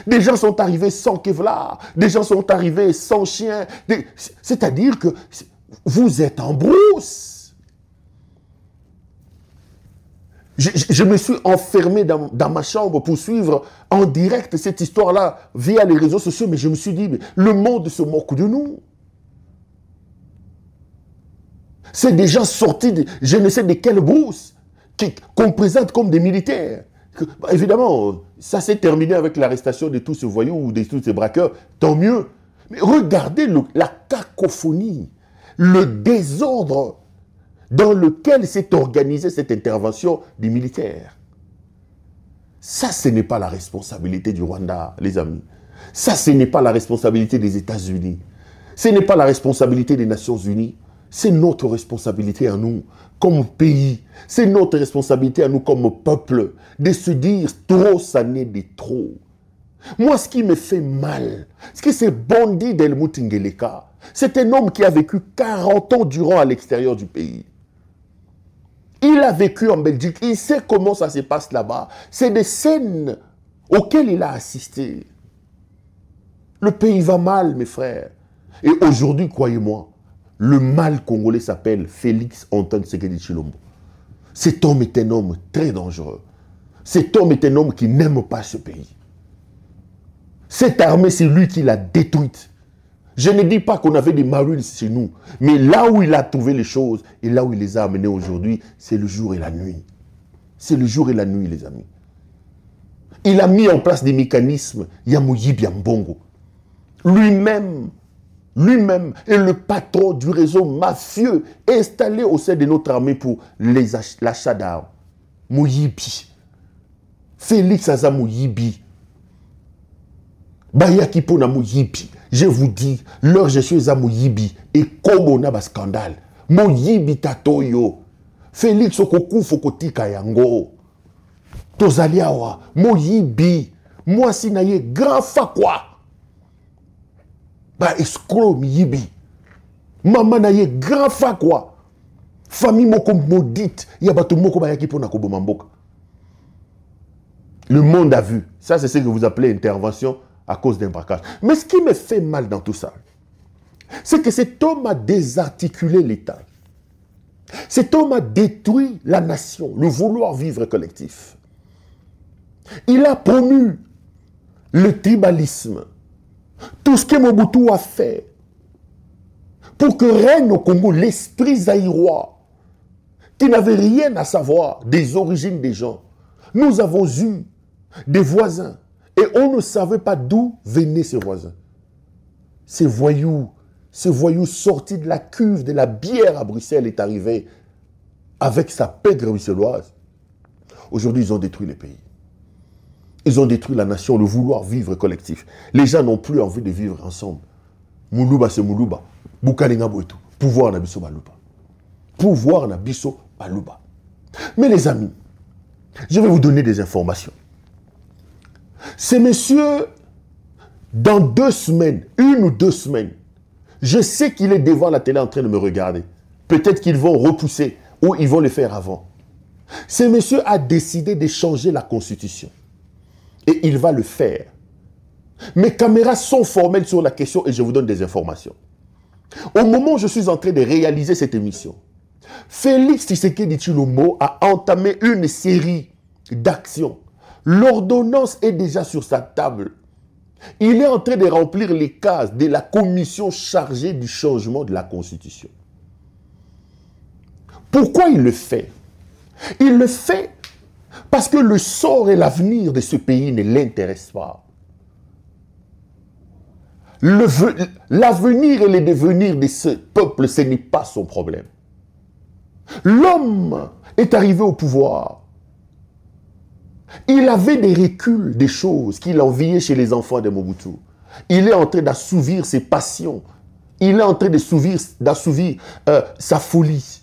Des gens sont arrivés sans Kevlar, des gens sont arrivés sans chien. C'est-à-dire que vous êtes en brousse. Je me suis enfermé dans ma chambre pour suivre en direct cette histoire-là via les réseaux sociaux, mais je me suis dit, mais le monde se moque de nous. C'est des gens sortis de je ne sais de quelle brousse qu'on présente comme des militaires. Évidemment, ça s'est terminé avec l'arrestation de tous ces voyous ou de tous ces braqueurs, tant mieux. Mais regardez la cacophonie, le désordre dans lequel s'est organisée cette intervention des militaires. Ça, ce n'est pas la responsabilité du Rwanda, les amis. Ça, ce n'est pas la responsabilité des États-Unis. Ce n'est pas la responsabilité des Nations Unies. C'est notre responsabilité à nous, comme pays. C'est notre responsabilité à nous, comme peuple, de se dire trop, ça n'est de trop. Moi, ce qui me fait mal, c'est que c'est Bondi Delmout Ngeleka. C'est un homme qui a vécu 40 ans durant à l'extérieur du pays. Il a vécu en Belgique. Il sait comment ça se passe là-bas. C'est des scènes auxquelles il a assisté. Le pays va mal, mes frères. Et aujourd'hui, croyez-moi, le mal congolais s'appelle Félix Antoine Tshisekedi Tshilombo. Cet homme est un homme très dangereux. Cet homme est un homme qui n'aime pas ce pays. Cette armée, c'est lui qui l'a détruite. Je ne dis pas qu'on avait des marines chez nous, mais là où il a trouvé les choses et là où il les a amenées aujourd'hui, c'est le jour et la nuit. C'est le jour et la nuit, les amis. Il a mis en place des mécanismes, Yamoyi Biambongo. Lui-même est le patron du réseau mafieux installé au sein de notre armée pour l'achat d'armes. Moyibi. Félix Aza Moyibi. Bayaki Pona Moyibi. Je vous dis, leur gestion est à Moyibi. Et comme on a un scandale. Moyibi Tatoyo. Félix Okoku Fokotika Yango. Tozaliawa. Moyibi. Moi, si naye grand fakwa. Bah, escroc Moyibi. Maman naye grand fakwa. Famille moko maudite. Yabato moko bayaki Pona Kobomamboka. Le monde a vu. Ça, c'est ce que vous appelez intervention à cause d'un braquage. Mais ce qui me fait mal dans tout ça, c'est que cet homme a désarticulé l'État. Cet homme a détruit la nation, le vouloir vivre collectif. Il a promu le tribalisme, tout ce que Mobutu a fait pour que règne au Congo l'esprit zaïrois, qui n'avait rien à savoir des origines des gens. Nous avons eu des voisins et on ne savait pas d'où venaient ces voisins. Ces voyous sortis de la cuve de la bière à Bruxelles est arrivé avec sa pègre bruxelloise. Aujourd'hui, ils ont détruit les pays. Ils ont détruit la nation, le vouloir vivre collectif. Les gens n'ont plus envie de vivre ensemble. Moulouba, c'est Moulouba. Boukalinga Bouetou. Pouvoir na biso balouba. Pouvoir na biso balouba. Mais les amis, je vais vous donner des informations. Ces messieurs, dans 2 semaines, 1 ou 2 semaines, je sais qu'il est devant la télé en train de me regarder. Peut-être qu'ils vont repousser ou ils vont le faire avant. Ces messieurs a décidé de changer la constitution. Et il va le faire. Mes caméras sont formelles sur la question et je vous donne des informations. Au moment où je suis en train de réaliser cette émission, Félix Tshisekedi Tshilombo a entamé une série d'actions. L'ordonnance est déjà sur sa table. Il est en train de remplir les cases de la commission chargée du changement de la Constitution. Pourquoi il le fait? Il le fait parce que le sort et l'avenir de ce pays ne l'intéressent pas. L'avenir et le devenir de ce peuple, ce n'est pas son problème. L'homme est arrivé au pouvoir. Il avait des reculs, des choses qu'il enviait chez les enfants de Mobutu. Il est en train d'assouvir ses passions. Il est en train d'assouvir sa folie.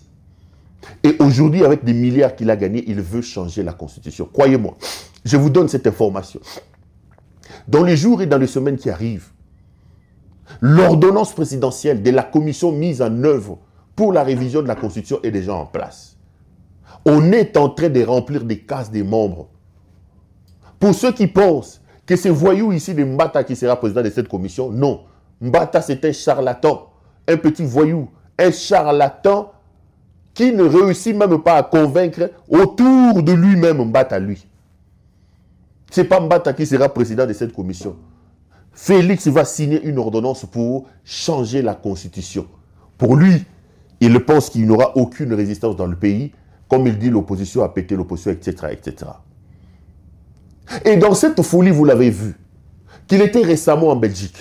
Et aujourd'hui, avec des milliards qu'il a gagnés, il veut changer la Constitution. Croyez-moi, je vous donne cette information. Dans les jours et dans les semaines qui arrivent, l'ordonnance présidentielle de la commission mise en œuvre pour la révision de la Constitution est déjà en place. On est en train de remplir des cases des membres. Pour ceux qui pensent que c'est voyou ici de Mbata qui sera président de cette commission, non. Mbata, c'est un charlatan, un petit voyou, un charlatan qui ne réussit même pas à convaincre autour de lui-même Mbata, lui. Ce n'est pas Mbata qui sera président de cette commission. Félix va signer une ordonnance pour changer la Constitution. Pour lui, il pense qu'il n'y aura aucune résistance dans le pays. Comme il dit, l'opposition a pété l'opposition, etc., etc. Et dans cette folie, vous l'avez vu, qu'il était récemment en Belgique.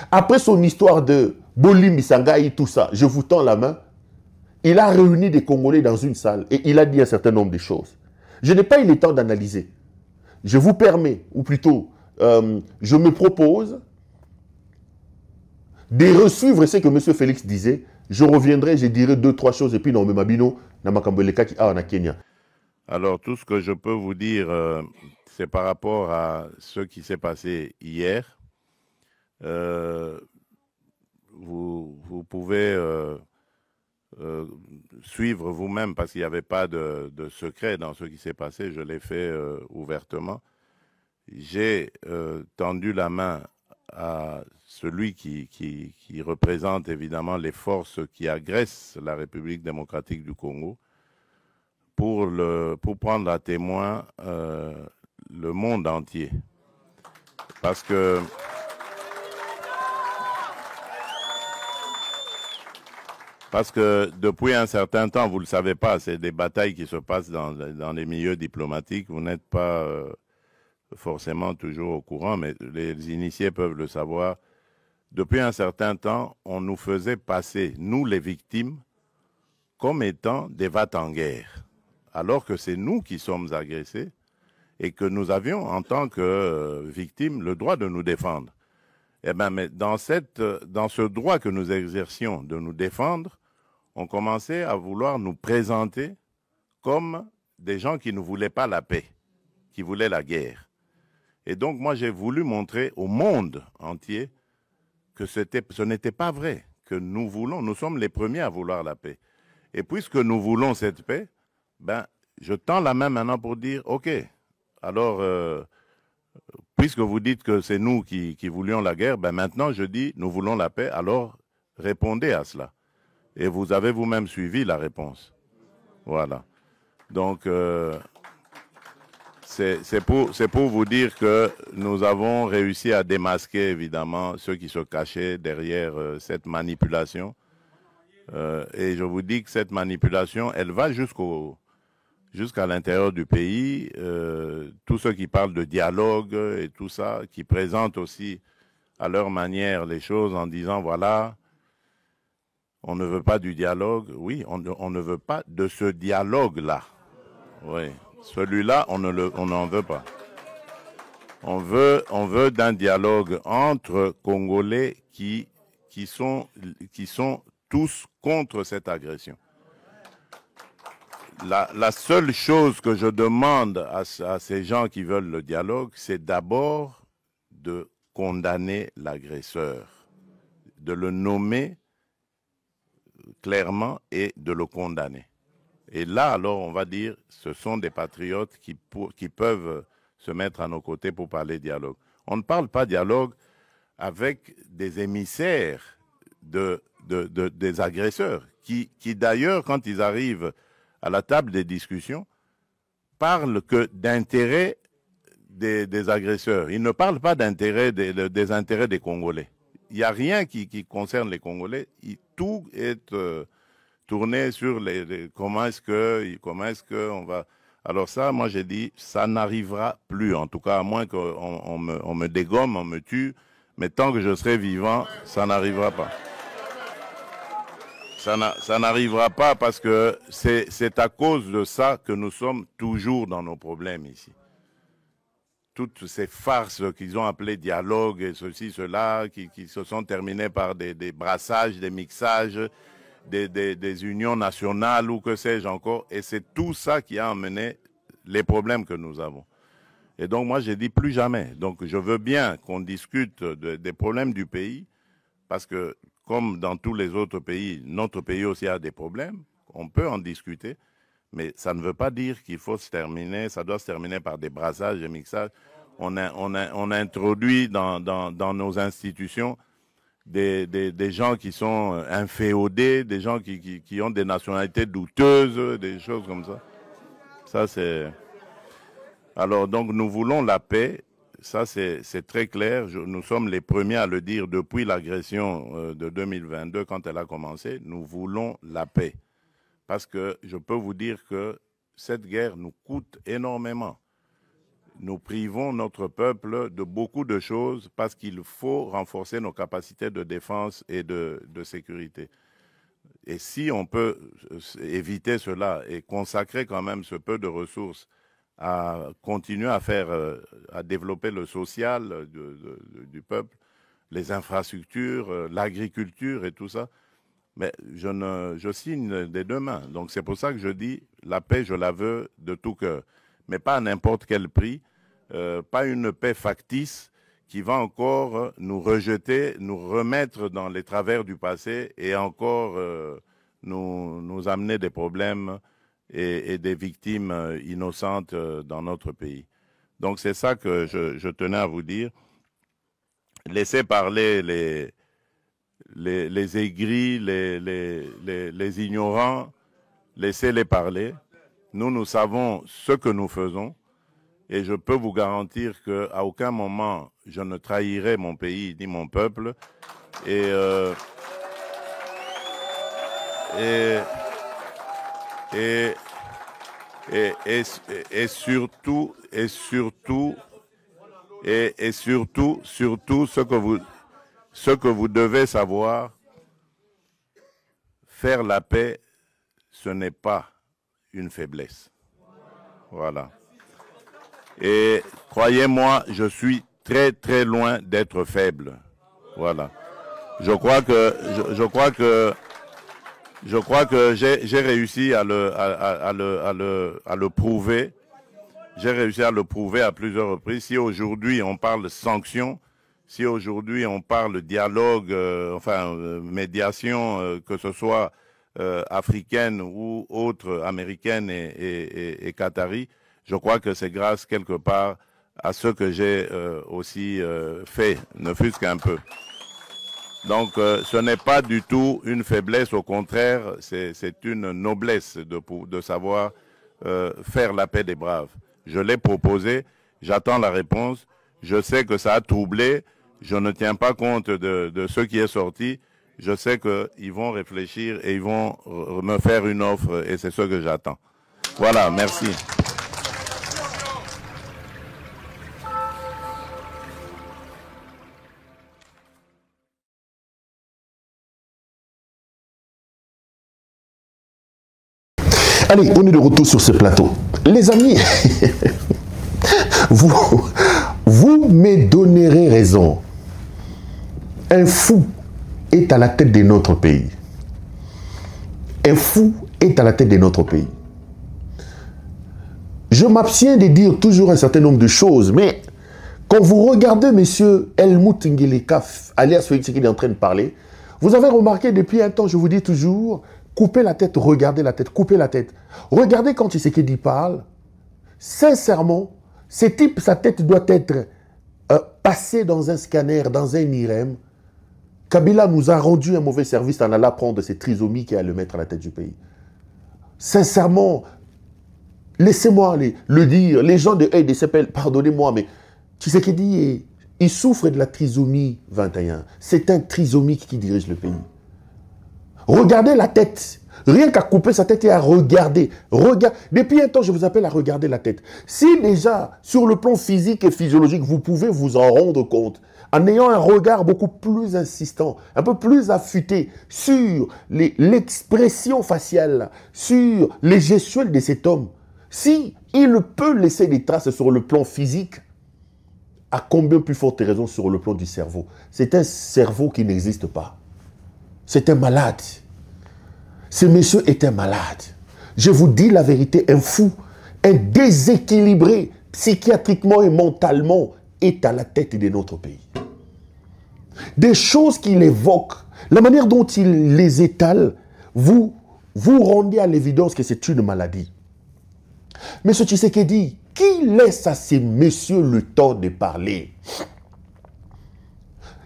Après son histoire de Boli Misangaï, tout ça, je vous tends la main, il a réuni des Congolais dans une salle et il a dit un certain nombre de choses. Je n'ai pas eu le temps d'analyser. Je vous permets, ou plutôt, je me propose de resuivre ce que M. Félix disait. Je reviendrai, je dirai 2-3 choses et puis non, mais Mabino, Namakambeleka qui a en Kenya. Alors, tout ce que je peux vous dire, c'est par rapport à ce qui s'est passé hier. Vous pouvez suivre vous-même parce qu'il n'y avait pas de secret dans ce qui s'est passé. Je l'ai fait ouvertement. J'ai tendu la main à celui qui représente évidemment les forces qui agressent la République démocratique du Congo pour prendre à témoin le monde entier. Parce que depuis un certain temps, vous ne le savez pas, c'est des batailles qui se passent dans les milieux diplomatiques. Vous n'êtes pas forcément toujours au courant, mais les initiés peuvent le savoir. Depuis un certain temps, on nous faisait passer, nous les victimes, comme étant des va-t-en-guerre, alors que c'est nous qui sommes agressés et que nous avions, en tant que victimes, le droit de nous défendre. Eh bien, mais dans ce droit que nous exercions de nous défendre, on commençait à vouloir nous présenter comme des gens qui ne voulaient pas la paix, qui voulaient la guerre. Et donc, moi, j'ai voulu montrer au monde entier que ce n'était pas vrai, que nous sommes les premiers à vouloir la paix. Et puisque nous voulons cette paix, ben, je tends la main maintenant pour dire, OK, alors, puisque vous dites que c'est nous qui voulions la guerre, ben maintenant je dis, nous voulons la paix, alors répondez à cela. Et vous avez vous-même suivi la réponse. Voilà. Donc, c'est pour vous dire que nous avons réussi à démasquer, évidemment, ceux qui se cachaient derrière cette manipulation. Et je vous dis que cette manipulation, elle va jusqu'à l'intérieur du pays. Tous ceux qui parlent de dialogue et tout ça, qui présentent aussi à leur manière les choses en disant, voilà, on ne veut pas du dialogue. Oui, on ne veut pas de ce dialogue-là. Oui. Celui-là, on n'en veut pas. On veut d'un dialogue entre Congolais qui sont tous contre cette agression. La seule chose que je demande à ces gens qui veulent le dialogue, c'est d'abord de condamner l'agresseur, de le nommer clairement et de le condamner. Et là, alors, on va dire, ce sont des patriotes qui peuvent se mettre à nos côtés pour parler dialogue. On ne parle pas dialogue avec des émissaires des agresseurs, qui d'ailleurs, quand ils arrivent à la table des discussions, parlent que d'intérêts des agresseurs. Ils ne parlent pas d'intérêts des intérêts des Congolais. Il n'y a rien qui concerne les Congolais. Tout est tourné sur comment est-ce que on va... Alors ça, moi j'ai dit, ça n'arrivera plus, en tout cas, à moins qu'on me dégomme, on me tue, mais tant que je serai vivant, ça n'arrivera pas. Ça n'arrivera pas parce que c'est à cause de ça que nous sommes toujours dans nos problèmes ici. Toutes ces farces qu'ils ont appelées dialogue et ceci, cela, qui se sont terminées par des brassages, des mixages, des unions nationales ou que sais-je encore. Et c'est tout ça qui a amené les problèmes que nous avons. Et donc moi j'ai dit plus jamais. Donc je veux bien qu'on discute des problèmes du pays parce que comme dans tous les autres pays, notre pays aussi a des problèmes. On peut en discuter. Mais ça ne veut pas dire qu'il faut se terminer, ça doit se terminer par des brassages, des mixages. On a introduit dans nos institutions des gens qui sont inféodés, des gens qui ont des nationalités douteuses, des choses comme ça. Ça, c'est... Alors, donc, nous voulons la paix. Ça, c'est très clair. Nous sommes les premiers à le dire depuis l'agression de 2022, quand elle a commencé. Nous voulons la paix. Parce que je peux vous dire que cette guerre nous coûte énormément. Nous privons notre peuple de beaucoup de choses parce qu'il faut renforcer nos capacités de défense et de sécurité. Et si on peut éviter cela et consacrer quand même ce peu de ressources à continuer à développer le social du peuple, les infrastructures, l'agriculture et tout ça, mais je signe des deux mains. Donc c'est pour ça que je dis, la paix, je la veux de tout cœur. Mais pas à n'importe quel prix, pas une paix factice qui va encore nous rejeter, nous remettre dans les travers du passé et encore nous amener des problèmes et des victimes innocentes dans notre pays. Donc c'est ça que je tenais à vous dire. Laissez parler les aigris, les ignorants, laissez-les parler. Nous savons ce que nous faisons et je peux vous garantir qu'à aucun moment je ne trahirai mon pays ni mon peuple. Et surtout ce que vous devez savoir, faire la paix, ce n'est pas une faiblesse. Voilà. Et croyez-moi, je suis très très loin d'être faible. Voilà. Je crois que j'ai réussi à le prouver. J'ai réussi à le prouver à plusieurs reprises. Si aujourd'hui on parle sanctions, si aujourd'hui on parle dialogue, médiation, que ce soit africaine ou autre, américaine et qatari, je crois que c'est grâce quelque part à ce que j'ai aussi fait, ne fût-ce qu'un peu. Donc ce n'est pas du tout une faiblesse, au contraire, c'est une noblesse de savoir faire la paix des braves. Je l'ai proposé, j'attends la réponse, je sais que ça a troublé, je ne tiens pas compte de ce qui est sorti, je sais qu'ils vont réfléchir et ils vont me faire une offre et c'est ce que j'attends. Voilà, merci. Allez, on est de retour sur ce plateau. Les amis, vous me donnerez raison. Un fou est à la tête de notre pays. Un fou est à la tête de notre pays. Je m'abstiens de dire toujours un certain nombre de choses, mais quand vous regardez M. Helmut Ngeleka, alias Félix qui est en train de parler, vous avez remarqué depuis un temps, je vous dis toujours, coupez la tête, regardez la tête, coupez la tête. Regardez quand Tshisekedi parle, sincèrement, ce type, sa tête doit être passer dans un scanner, dans un IRM, Kabila nous a rendu un mauvais service en allant prendre cette trisomie qui a le mettre à la tête du pays. Sincèrement, laissez-moi le dire, les gens de EDCPL, pardonnez-moi, mais tu sais qu'il dit, il souffre de la trisomie 21. C'est un trisomique qui dirige le pays. Regardez la tête. Rien qu'à couper sa tête et à regarder. Depuis un temps, je vous appelle à regarder la tête. Si déjà, sur le plan physique et physiologique, vous pouvez vous en rendre compte, en ayant un regard beaucoup plus insistant, un peu plus affûté sur l'expression faciale, sur les gestuels de cet homme, si il peut laisser des traces sur le plan physique, à combien plus forte raison sur le plan du cerveau? C'est un cerveau qui n'existe pas. C'est un malade. Ce monsieur est un malade. Je vous dis la vérité, un fou, un déséquilibré psychiatriquement et mentalement est à la tête de notre pays. Des choses qu'il évoque, la manière dont il les étale, vous rendez à l'évidence que c'est une maladie. M. Tshisekedi, qui laisse à ces messieurs le temps de parler?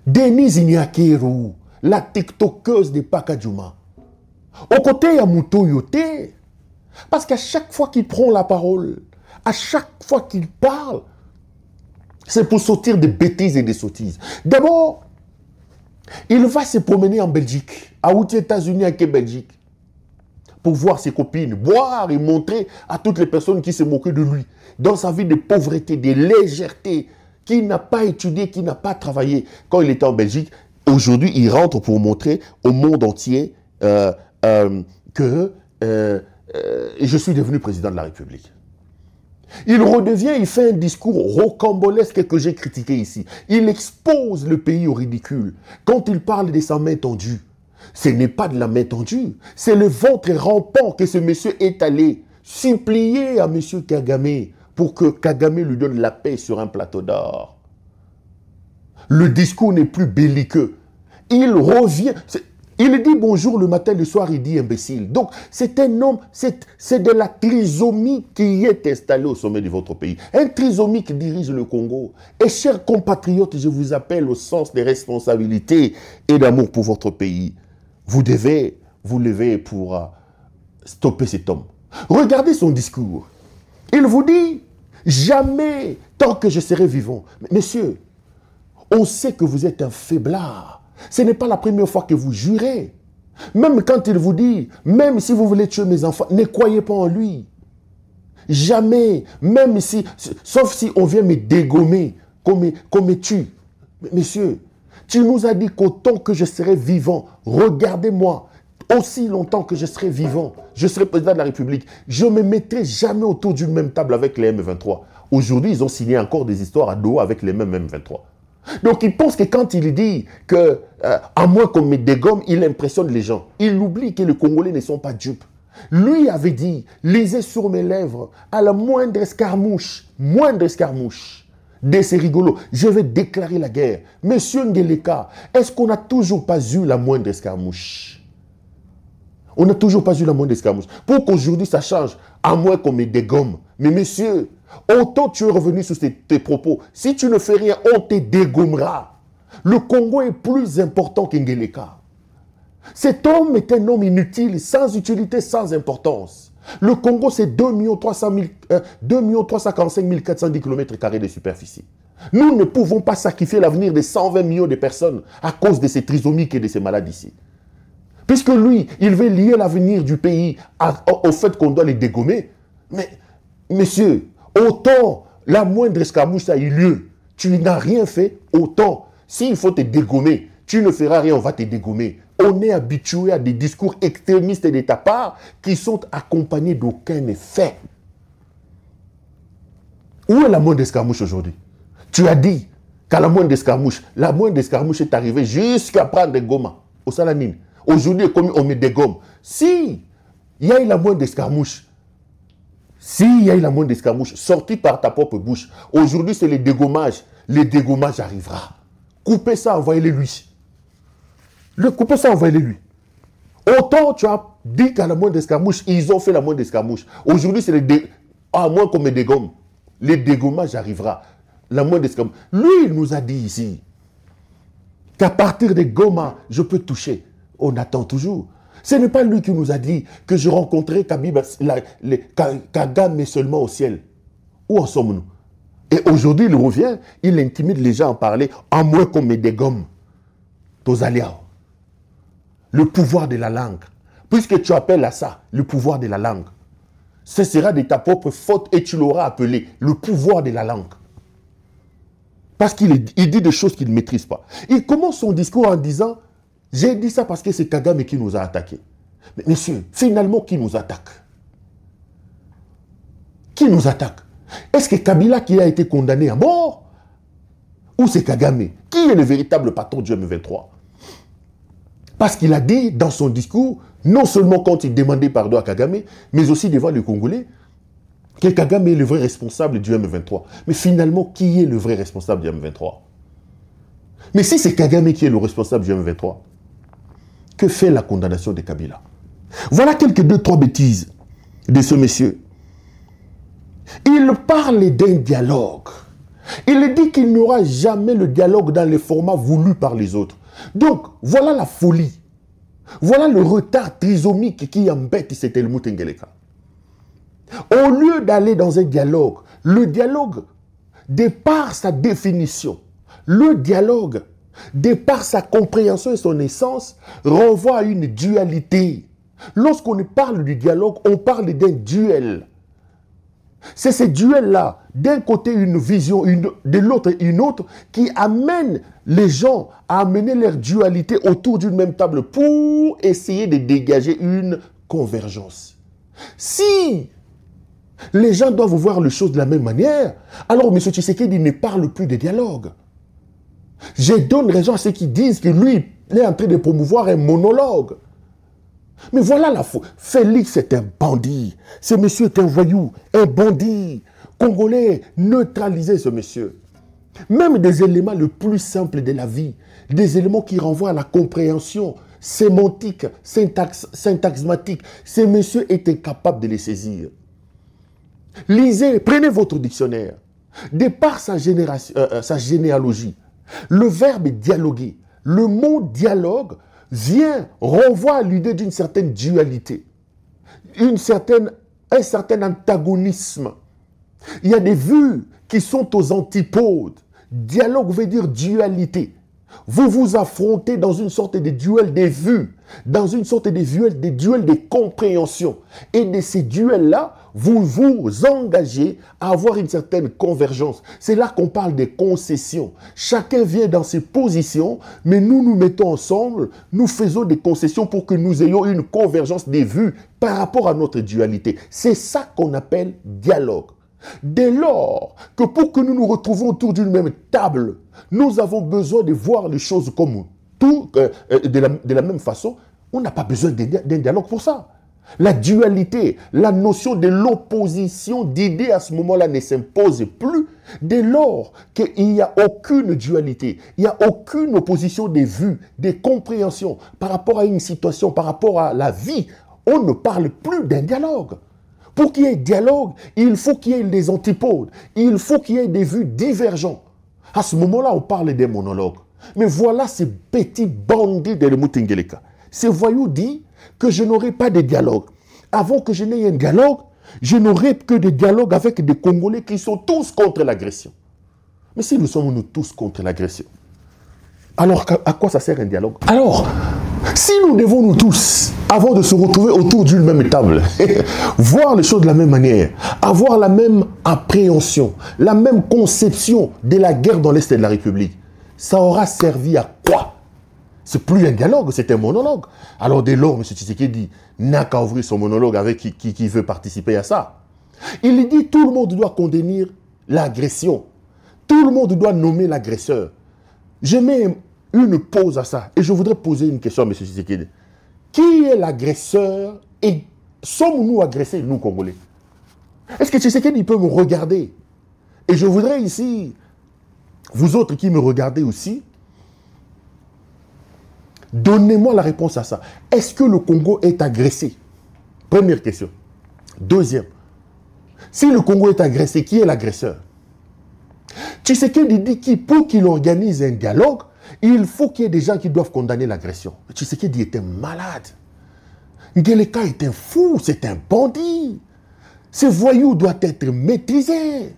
Denise Ignakeru, la tiktokeuse de Pakadjouma. Au côté, il y a Mouto Yote. Parce qu'à chaque fois qu'il prend la parole, à chaque fois qu'il parle, c'est pour sortir des bêtises et des sottises. D'abord, il va se promener en Belgique, à outre États-Unis, à Belgique, pour voir ses copines, boire et montrer à toutes les personnes qui se moquaient de lui, dans sa vie de pauvreté, de légèreté, qui n'a pas étudié, qui n'a pas travaillé. Quand il était en Belgique, aujourd'hui, il rentre pour montrer au monde entier que je suis devenu président de la République. Il redevient, il fait un discours rocambolesque que j'ai critiqué ici. Il expose le pays au ridicule. Quand il parle de sa main tendue, ce n'est pas de la main tendue, c'est le ventre rampant que ce monsieur est allé supplier à monsieur Kagame pour que Kagame lui donne la paix sur un plateau d'or. Le discours n'est plus belliqueux. Il revient... Il dit bonjour le matin, le soir, il dit imbécile. Donc, c'est un homme, c'est de la trisomie qui est installée au sommet de votre pays. Un trisomie qui dirige le Congo. Et chers compatriotes, je vous appelle au sens des responsabilités et d'amour pour votre pays. Vous devez vous lever pour stopper cet homme. Regardez son discours. Il vous dit, jamais tant que je serai vivant. Messieurs, on sait que vous êtes un faiblard. Ce n'est pas la première fois que vous jurez. Même quand il vous dit, même si vous voulez tuer mes enfants, ne croyez pas en lui. Jamais, même si, sauf si on vient me dégommer, qu'on me tue. Messieurs, tu nous as dit qu'autant que je serai vivant, regardez-moi, aussi longtemps que je serai vivant, je serai président de la République, je ne me mettrai jamais autour d'une même table avec les M23. Aujourd'hui, ils ont signé encore des histoires à Doha avec les mêmes M23. Donc, il pense que quand il dit que, à moins qu'on me dégomme, il impressionne les gens. Il oublie que les Congolais ne sont pas dupes. Lui avait dit, lisez sur mes lèvres, à la moindre escarmouche de ces rigolos, je vais déclarer la guerre. Monsieur Ngeleka, est-ce qu'on n'a toujours pas eu la moindre escarmouche? On n'a toujours pas eu la moindre escarmouche. Pour qu'aujourd'hui ça change, à moins qu'on me dégomme. Mais monsieur, autant tu es revenu sur tes propos. Si tu ne fais rien, on te dégommera. Le Congo est plus important qu'Ngeleka. Cet homme est un homme inutile, sans utilité, sans importance. Le Congo, c'est 2 345 410 km² de superficie. Nous ne pouvons pas sacrifier l'avenir de 120 millions de personnes à cause de ces trisomiques et de ces malades ici. Puisque lui, il veut lier l'avenir du pays au fait qu'on doit les dégommer. Mais, messieurs, autant la moindre escarmouche a eu lieu, tu n'as rien fait, autant, s'il faut te dégommer, tu ne feras rien, on va te dégommer. On est habitué à des discours extrémistes de ta part qui sont accompagnés d'aucun effet. Où est la moindre escarmouche aujourd'hui? Tu as dit qu'à la moindre escarmouche est arrivée jusqu'à prendre des gommas au Salamine. Aujourd'hui, comme on met des gommes. Si il y a eu la moindre escarmouche, sorti par ta propre bouche, aujourd'hui c'est le dégommage arrivera. Coupez ça, envoyez-le lui. Coupez ça, envoyez-le lui. Autant tu as dit qu'à la moindre escarmouche, ils ont fait la moindre escarmouche. Aujourd'hui, c'est à moins qu'on me dégomme. Le dégommage arrivera. la moindre escampe. Lui, il nous a dit ici qu'à partir de Goma, je peux toucher. On attend toujours. Ce n'est pas lui qui nous a dit que je rencontrais Kagame seulement au ciel. Où en sommes-nous? Et aujourd'hui, il revient, il intimide les gens à en parler, à moins qu'on me dégomme. Tozaliao. Le pouvoir de la langue. Puisque tu appelles à ça le pouvoir de la langue, ce sera de ta propre faute et tu l'auras appelé le pouvoir de la langue. Parce qu'il dit des choses qu'il ne maîtrise pas. Il commence son discours en disant, j'ai dit ça parce que c'est Kagame qui nous a attaqués. Mais messieurs, finalement, qui nous attaque? Qui nous attaque? Est-ce que Kabila qui a été condamné à mort? Ou c'est Kagame? Qui est le véritable patron du M23? Parce qu'il a dit dans son discours, non seulement quand il demandait pardon à Kagame, mais aussi devant les Congolais, que Kagame est le vrai responsable du M23. Mais finalement, qui est le vrai responsable du M23? Mais si c'est Kagame qui est le responsable du M23, que fait la condamnation de Kabila? Voilà quelques 2-3 bêtises de ce monsieur. Il parle d'un dialogue. Il dit qu'il n'y aura jamais le dialogue dans les formats voulus par les autres. Donc, voilà la folie. Voilà le retard trisomique qui embête Helmut Ngeleka. Au lieu d'aller dans un dialogue, le dialogue, de par sa définition, le dialogue, de par sa compréhension et son essence, renvoie à une dualité. Lorsqu'on parle du dialogue, on parle d'un duel. C'est ce duel-là, d'un côté une vision, de l'autre une autre, qui amène les gens à amener leur dualité autour d'une même table pour essayer de dégager une convergence. Si les gens doivent voir les choses de la même manière, alors M. Tshisekedi ne parle plus de dialogue. Je donne raison à ceux qui disent que lui, il est en train de promouvoir un monologue. Mais voilà la faute. Félix est un bandit. Ce monsieur est un voyou, un bandit. Congolais, neutralisez ce monsieur. Même des éléments les plus simples de la vie, des éléments qui renvoient à la compréhension sémantique, syntaxmatique, ce monsieur est incapable de les saisir. Lisez, prenez votre dictionnaire. De par sa généalogie, le verbe dialoguer, le mot dialogue renvoie à l'idée d'une certaine dualité, un certain antagonisme. Il y a des vues qui sont aux antipodes. Dialogue veut dire dualité. Vous vous affrontez dans une sorte de duel des vues, dans une sorte de duel de compréhension. Et de ces duels-là, vous vous engagez à avoir une certaine convergence. C'est là qu'on parle des concessions. Chacun vient dans ses positions, mais nous nous mettons ensemble, nous faisons des concessions pour que nous ayons une convergence des vues par rapport à notre dualité. C'est ça qu'on appelle dialogue. Dès lors que pour que nous nous retrouvions autour d'une même table, nous avons besoin de voir les choses comme tout, de la même façon, on n'a pas besoin d'un dialogue pour ça. La dualité, la notion de l'opposition d'idées à ce moment-là ne s'impose plus dès lors qu'il n'y a aucune dualité, il n'y a aucune opposition des vues, des compréhensions par rapport à une situation, par rapport à la vie. On ne parle plus d'un dialogue. Pour qu'il y ait dialogue, il faut qu'il y ait des antipodes, il faut qu'il y ait des vues divergentes. À ce moment-là, on parle des monologues. Mais voilà ces petits bandits de Helmut Ngeleka. Ces voyous disent que je n'aurai pas de dialogue. Avant que je n'aie un dialogue, je n'aurai que des dialogues avec des Congolais qui sont tous contre l'agression. Mais si nous sommes tous contre l'agression, alors à quoi ça sert un dialogue? Alors, si nous devons nous tous, avant de se retrouver autour d'une même table, voir les choses de la même manière, avoir la même appréhension, la même conception de la guerre dans l'Est de la République, ça aura servi à quoi? C'est plus un dialogue, c'est un monologue. Alors dès lors, M. Tshisekedi n'a qu'à ouvrir son monologue avec qui veut participer à ça. Il dit tout le monde doit condamner l'agression. Tout le monde doit nommer l'agresseur. Je mets une pause à ça. Et je voudrais poser une question à M. Tshisekedi. Qui est l'agresseur et sommes-nous agressés, nous, Congolais? Est-ce que Tshisekedi peut me regarder? Et je voudrais ici, vous autres qui me regardez aussi, donnez-moi la réponse à ça. Est-ce que le Congo est agressé? Première question. Deuxième. Si le Congo est agressé, qui est l'agresseur? Tshisekedi dit que pour qu'il organise un dialogue, il faut qu'il y ait des gens qui doivent condamner l'agression. Tshisekedi était malade. Ngeleka est un fou, c'est un bandit. Ce voyou doit être maîtrisé.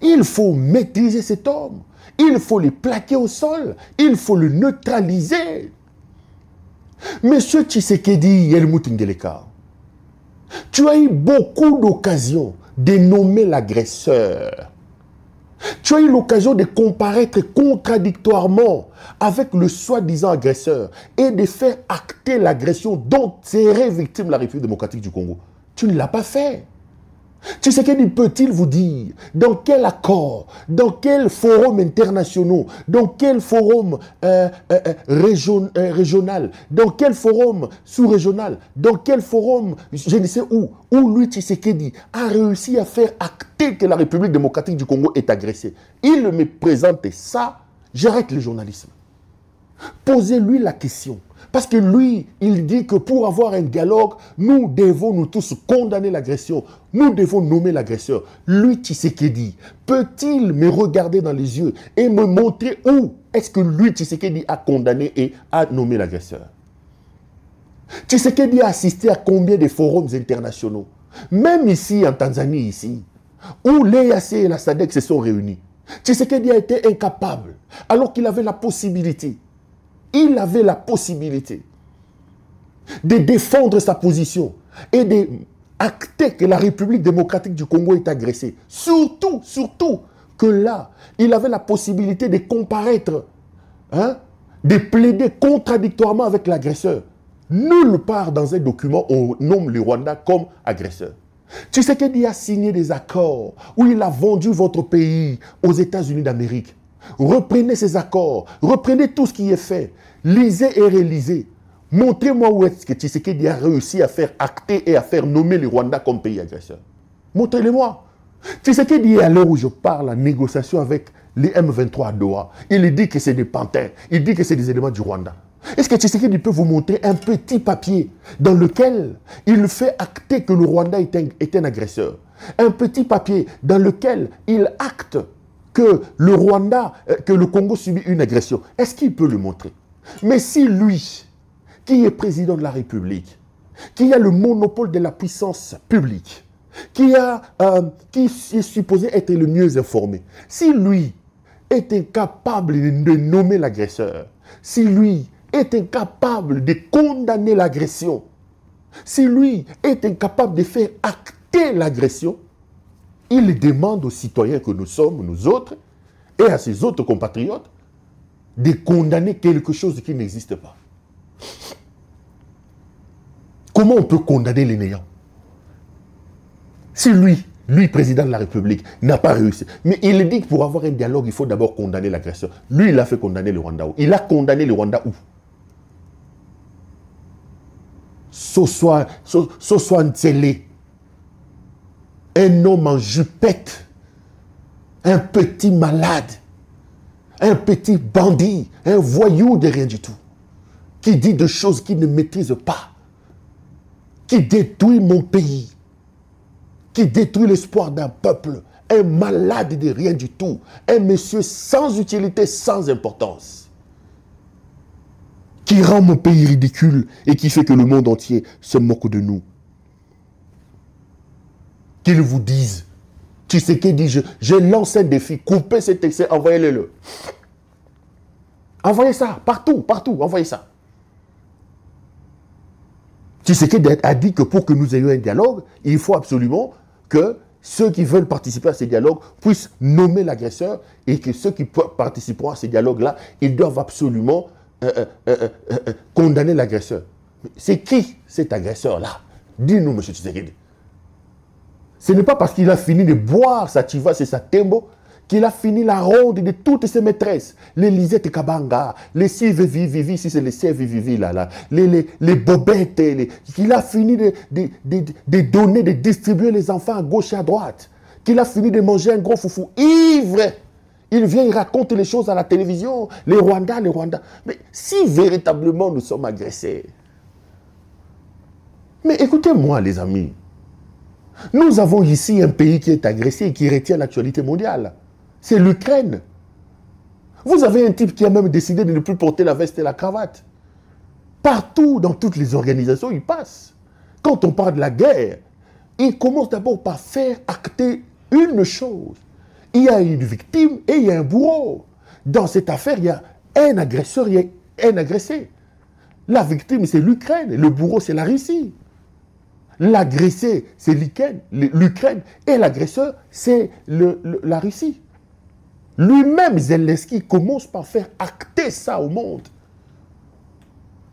Il faut maîtriser cet homme. Il faut le plaquer au sol. Il faut le neutraliser. Monsieur Tshisekedi Helmut Ngeleka, tu as eu beaucoup d'occasions de nommer l'agresseur. Tu as eu l'occasion de comparaître contradictoirement avec le soi-disant agresseur et de faire acter l'agression dont serait victime la République démocratique du Congo. Tu ne l'as pas fait. Tshisekedi peut-il vous dire dans quel accord, dans quel forum international, dans quel forum régional, dans quel forum sous-régional, dans quel forum, je ne sais où lui Tshisekedi a réussi à faire acter que la République démocratique du Congo est agressée. Il me présente ça, j'arrête le journalisme. Posez-lui la question. Parce que lui, il dit que pour avoir un dialogue, nous devons nous tous condamner l'agression. Nous devons nommer l'agresseur. Lui, Tshisekedi, peut-il me regarder dans les yeux et me montrer où est-ce que lui, Tshisekedi, a condamné et a nommé l'agresseur? Tshisekedi a assisté à combien de forums internationaux? Même ici, en Tanzanie, ici, où l'EAC et la SADC se sont réunis. Tshisekedi a été incapable, alors qu'il avait la possibilité. Il avait la possibilité de défendre sa position et d'acter que la République démocratique du Congo est agressée. Surtout que là, il avait la possibilité de comparaître, de plaider contradictoirement avec l'agresseur. Nulle part dans un document, on nomme le Rwanda comme agresseur. Tshisekedi a signé des accords où il a vendu votre pays aux États-Unis d'Amérique. Reprenez ces accords, reprenez tout ce qui est fait, lisez et relisez. Montrez-moi où est-ce que Tshisekedi a réussi à faire acter et à faire nommer le Rwanda comme pays agresseur. Montrez-le-moi. Tshisekedi, à l'heure où je parle, en négociation avec les M23 à Doha, il dit que c'est des panthères, il dit que c'est des éléments du Rwanda. Est-ce que Tshisekedi peut vous montrer un petit papier dans lequel il fait acter que le Rwanda est un agresseur? Un petit papier dans lequel il acte que le Rwanda, que le Congo subit une agression. Est-ce qu'il peut le montrer? Mais si lui, qui est président de la République, qui a le monopole de la puissance publique, qui est supposé être le mieux informé, si lui est incapable de nommer l'agresseur, si lui est incapable de condamner l'agression, si lui est incapable de faire acter l'agression, il demande aux citoyens que nous sommes, nous autres, et à ses autres compatriotes, de condamner quelque chose qui n'existe pas. Comment on peut condamner les néants? Si lui, président de la République, n'a pas réussi. Mais il dit que pour avoir un dialogue, il faut d'abord condamner l'agresseur. Lui, il a fait condamner le Rwanda où? Il a condamné le Rwanda où? Soswa Ntsele, un homme en jupette, un petit malade, un petit bandit, un voyou de rien du tout, qui dit des choses qu'il ne maîtrise pas, qui détruit mon pays, qui détruit l'espoir d'un peuple, un malade de rien du tout, un monsieur sans utilité, sans importance, qui rend mon pays ridicule et qui fait que le monde entier se moque de nous. Qu'ils vous disent, Tshisekedi, je lance un défi, coupez cet excès, envoyez-le. Envoyez ça, partout, envoyez ça. Tshisekedi a dit que pour que nous ayons un dialogue, il faut absolument que ceux qui veulent participer à ces dialogues puissent nommer l'agresseur et que ceux qui participeront à ces dialogues-là, ils doivent absolument condamner l'agresseur. C'est qui cet agresseur-là? Dis-nous, M. Tshisekedi. Ce n'est pas parce qu'il a fini de boire sa Chivas et sa Tembo qu'il a fini la ronde de toutes ses maîtresses. Les Lisette Kabanga, les Sivivivi, si c'est les Sivivivi là, les Bobettes, qu'il a fini de donner, de distribuer les enfants à gauche et à droite. Qu'il a fini de manger un gros foufou ivre. Il vient, il raconte les choses à la télévision, les Rwandais. Mais si véritablement nous sommes agressés, mais écoutez-moi les amis, nous avons ici un pays qui est agressé et qui retient l'actualité mondiale. c'est l'Ukraine. Vous avez un type qui a même décidé de ne plus porter la veste et la cravate. Partout, dans toutes les organisations, il passe. Quand on parle de la guerre, il commence d'abord par faire acter une chose. Il y a une victime et il y a un bourreau. Dans cette affaire, il y a un agresseur, il y a un agressé. La victime, c'est l'Ukraine. Le bourreau, c'est la Russie. L'agressé, c'est l'Ukraine. Et l'agresseur, c'est la Russie. Lui-même, Zelensky, commence par faire acter ça au monde.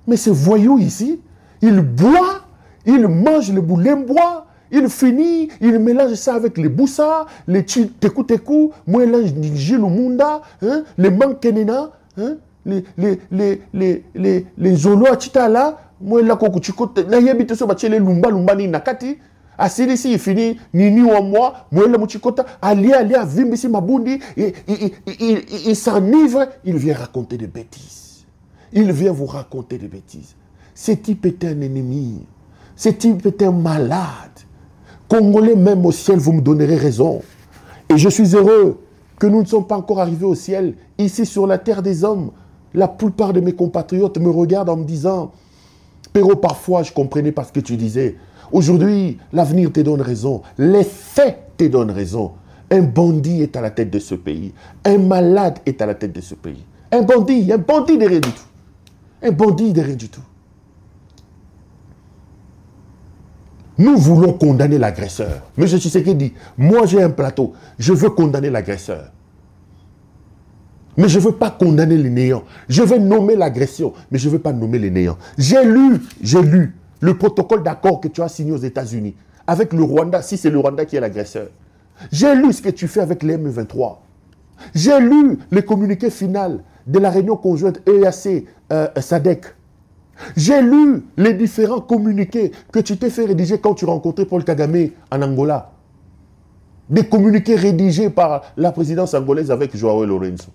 Mais ce voyou ici, il boit, il mange le boulembois, il finit, il mélange ça avec les boussa, les teku-teku, mélange Gilles Munda, hein, les mankenena, hein, les zolo achitala, moi la kokuchikote, na yebite so bachele lumba ni nakati, asili si il finit nini wa moi, moi la muchikota, ali vimbisi mabundi, il s'enivre, il vient raconter des bêtises. Il vient vous raconter des bêtises. Ce type est un ennemi. Ce type est un malade. Congolais, même au ciel, vous me donnerez raison. Et je suis heureux que nous ne sommes pas encore arrivés au ciel. Ici, sur la terre des hommes, la plupart de mes compatriotes me regardent en me disant « Péro, parfois, je comprenais pas ce que tu disais. Aujourd'hui, l'avenir te donne raison. Les faits te donnent raison. Un bandit est à la tête de ce pays. Un malade est à la tête de ce pays. Un bandit de rien du tout. Un bandit de rien du tout. Nous voulons condamner l'agresseur. M. Tshisekedi dit, moi j'ai un plateau, je veux condamner l'agresseur. Mais je ne veux pas condamner les néants. Je veux nommer l'agression, mais je ne veux pas nommer les néants. J'ai lu le protocole d'accord que tu as signé aux États-Unis avec le Rwanda, si c'est le Rwanda qui est l'agresseur. J'ai lu ce que tu fais avec les M23. J'ai lu le communiqué final de la réunion conjointe EAC-SADC. J'ai lu les différents communiqués que tu t'es fait rédiger quand tu rencontrais Paul Kagame en Angola. Des communiqués rédigés par la présidence angolaise avec Joao Lorenzo.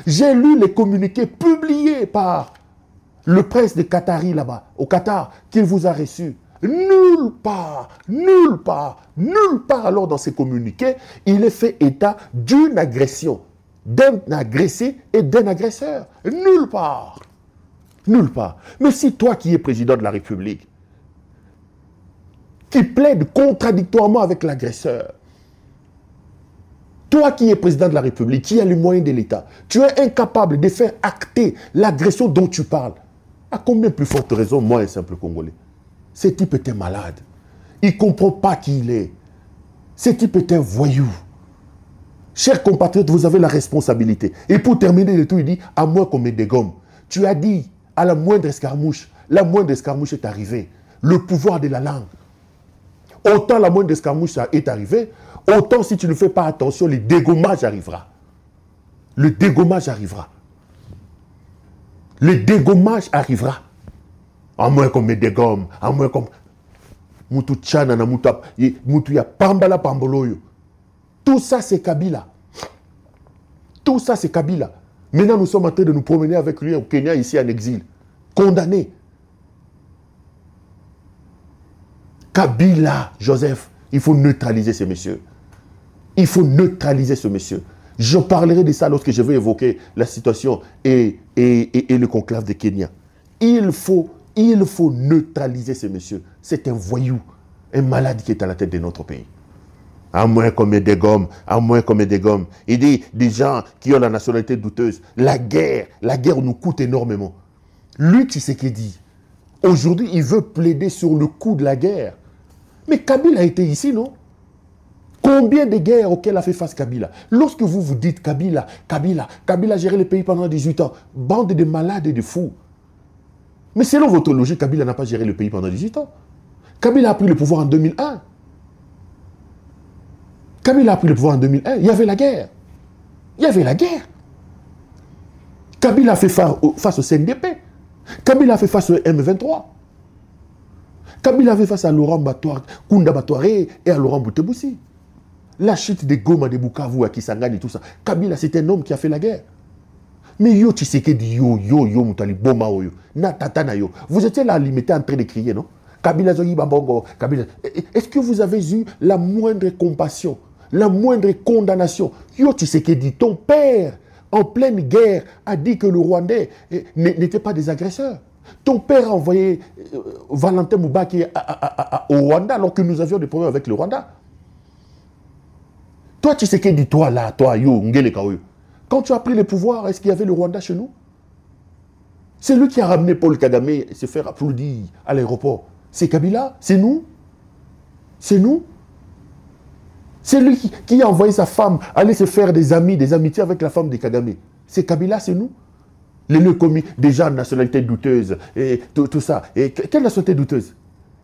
J'ai lu les communiqués publiés par le prince de Qatari là-bas, au Qatar, qu'il vous a reçu. Nulle part alors dans ces communiqués, il est fait état d'une agression, d'un agressé et d'un agresseur. Nulle part. Mais si toi qui es président de la République, qui plaide contradictoirement avec l'agresseur, toi qui es président de la République, qui a les moyens de l'État, tu es incapable de faire acter l'agression dont tu parles, à combien plus forte raison, moi, un simple Congolais? Ce type est un malade. Il ne comprend pas qui il est. Ce type est un voyou. Chers compatriotes, vous avez la responsabilité. Et pour terminer le tout, il dit, à moins qu'on mette des gommes. Tu as dit, à la moindre escarmouche est arrivée. Le pouvoir de la langue. Autant la moindre escarmouche est arrivée, autant si tu ne fais pas attention, le dégommage arrivera. Le dégommage arrivera. Le dégommage arrivera. À moins qu'on mette des gommes, à moins qu'on... Moutou tchana na moutou ya pambala pamboloyo. Tout ça, c'est Kabila. Tout ça, c'est Kabila. Maintenant, nous sommes en train de nous promener avec lui au Kenya, ici en exil. Condamné. Kabila, Joseph, il faut neutraliser ce monsieur. Il faut neutraliser ce monsieur. Je parlerai de ça lorsque je vais évoquer la situation et le conclave de Kenya. Il faut neutraliser ce monsieur. C'est un voyou, un malade qui est à la tête de notre pays. À moins qu'on mette des gommes, Il dit, des gens qui ont la nationalité douteuse, la guerre nous coûte énormément. Lui, tu sais qu'il dit, aujourd'hui, il veut plaider sur le coût de la guerre. Mais Kabila a été ici, non? Combien de guerres auxquelles a fait face Kabila? Lorsque vous dites Kabila a géré le pays pendant 18 ans, bande de malades et de fous. Mais selon votre logique, Kabila n'a pas géré le pays pendant 18 ans. Kabila a pris le pouvoir en 2001. Il y avait la guerre. Kabila a fait face au CNDP. Kabila a fait face au M23. Kabila a fait face à Laurent Kunda Batouaré et à Laurent Bouteboussi. La chute des Goma, des Bukavu, à Kisangani, tout ça. Kabila, c'est un homme qui a fait la guerre. Mais yo, tu sais que yo, moutali, boma, yo, natatana, yo. Vous étiez là, limité en train de crier, non? Kabila, Zoyi, Bambongo, Kabila. Est-ce que vous avez eu la moindre compassion, la moindre condamnation Yo Tshisekedi, ton père, en pleine guerre, a dit que le Rwandais n'était pas des agresseurs. Ton père a envoyé Valentin Moubaki au Rwanda alors que nous avions des problèmes avec le Rwanda. Toi, Tshisekedi, toi là, toi, yo, Ngele Kaoyo, quand tu as pris le pouvoir, est-ce qu'il y avait le Rwanda chez nous? C'est lui qui a ramené Paul Kagame se faire applaudir à l'aéroport. C'est Kabila? C'est nous? C'est nous? C'est lui qui a envoyé sa femme aller se faire des amis, des amitiés avec la femme de Kagame. C'est Kabila, c'est nous? Les commis, déjà nationalité douteuse, et tout ça. Et quelle nationalité douteuse?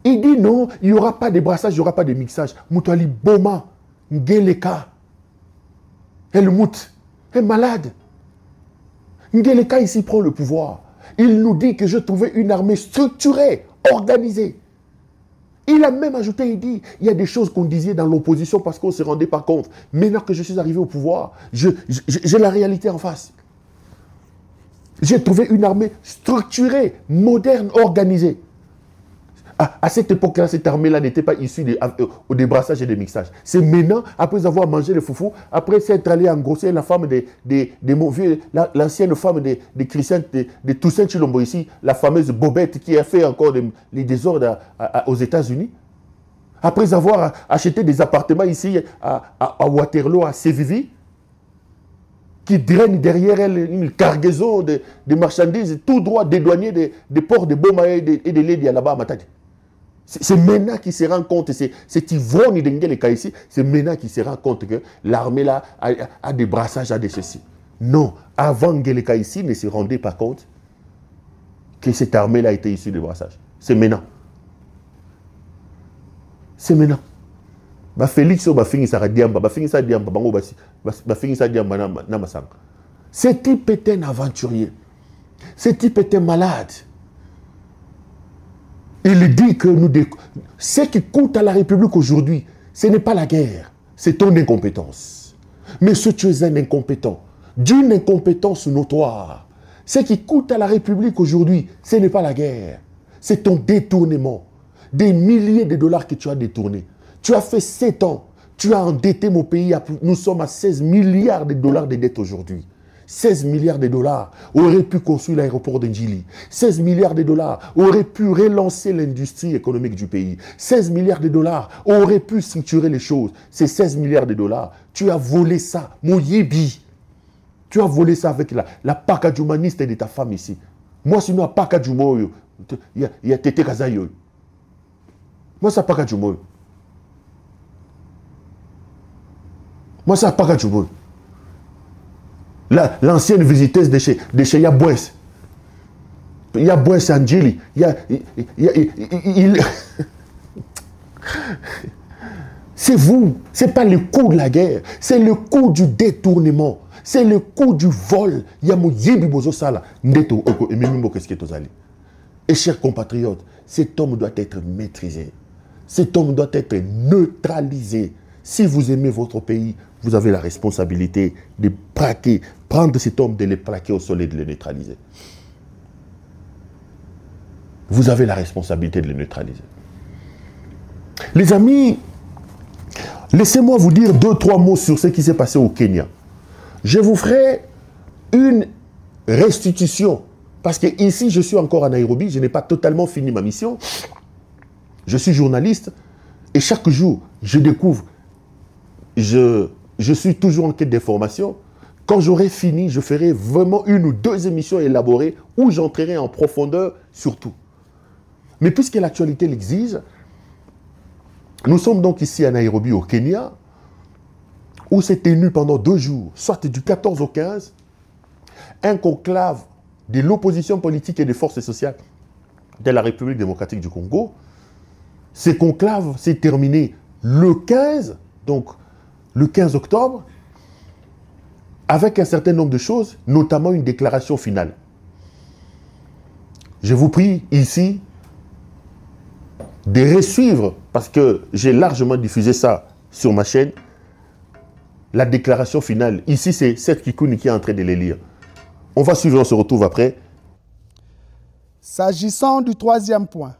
Il dit non, il n'y aura pas de brassage, il n'y aura pas de mixage. Moutali Boma, Ngeleka, Helmut, est malade. Ngeleka ici prend le pouvoir. Il nous dit que je trouvais une armée structurée, organisée. Il a même ajouté, il dit, il y a des choses qu'on disait dans l'opposition parce qu'on ne se rendait pas compte. Maintenant que je suis arrivé au pouvoir, j'ai la réalité en face. J'ai trouvé une armée structurée, moderne, organisée. À cette époque-là, cette armée-là n'était pas issue au débrassage et des mixages. C'est maintenant, après avoir mangé le foufou, après s'être allé engrosser la femme de mon vieux, l'ancienne femme de Christian, de Toussaint Chilombo ici, la fameuse Bobette qui a fait encore les désordres aux États-Unis. Après avoir acheté des appartements ici à Waterloo, à Séville, qui draine derrière elle une cargaison de marchandises tout droit dédouanées des ports de Boma et de Lady là-bas à Matadi. C'est maintenant qu'il se rend compte, c'est ivrogne de Ngeleka ici, c'est maintenant qu'il se rend compte que l'armée là a des brassages, a des ceci. Non, avant Ngeleka ici ne se rendait pas compte que cette armée là était issue de brassage. C'est maintenant. C'est maintenant. Ba Félix ba fingi sa diamba, ba fingi sa diamba, bango ba fingi sa diamba na masang. Ce type était un aventurier. Ce type était malade. Il dit que ce qui coûte à la République aujourd'hui, ce n'est pas la guerre, c'est ton incompétence. Mais si tu es un incompétent, d'une incompétence notoire, ce qui coûte à la République aujourd'hui, ce n'est pas la guerre, c'est ton détournement. Des milliers de dollars que tu as détournés. Tu as fait 7 ans, tu as endetté mon pays, nous sommes à 16 milliards de dollars de dettes aujourd'hui. 16 milliards de dollars auraient pu construire l'aéroport d'Ndjili. 16 milliards de dollars auraient pu relancer l'industrie économique du pays. 16 milliards de dollars auraient pu structurer les choses. Ces 16 milliards de dollars, tu as volé ça, mon yébi. Tu as volé ça avec la paka humaniste de ta femme ici. Moi, sinon, à paka il y a Tété Kazayo. Moi, ça paka Jumoyo. Moi, ça paka Jumoyo. L'ancienne visiteuse de chez Yabouès. Yabouès Andjili. C'est vous. Ce n'est pas le coût de la guerre. C'est le coût du détournement. C'est le coût du vol. Et chers compatriotes, cet homme doit être maîtrisé. Cet homme doit être neutralisé. Si vous aimez votre pays, vous avez la responsabilité de braquer, prendre cet homme, de le plaquer au sol et de le neutraliser. Vous avez la responsabilité de le neutraliser. Les amis, laissez-moi vous dire 2-3 mots sur ce qui s'est passé au Kenya. Je vous ferai une restitution, parce que ici, je suis encore à Nairobi, je n'ai pas totalement fini ma mission. Je suis journaliste, et chaque jour, je découvre, je suis toujours en quête d'informations. Quand j'aurai fini, je ferai vraiment 1 ou 2 émissions élaborées où j'entrerai en profondeur sur tout. Mais puisque l'actualité l'exige, nous sommes donc ici à Nairobi, au Kenya, où s'est tenu pendant 2 jours, soit du 14 au 15, un conclave de l'opposition politique et des forces sociales de la République démocratique du Congo. Ce conclave s'est terminé le 15, donc le 15 octobre, avec un certain nombre de choses, notamment une déclaration finale. Je vous prie ici de resuivre, parce que j'ai largement diffusé ça sur ma chaîne, la déclaration finale. Ici, c'est Seth Kikuni qui est en train de les lire. On va suivre, on se retrouve après. S'agissant du 3e point,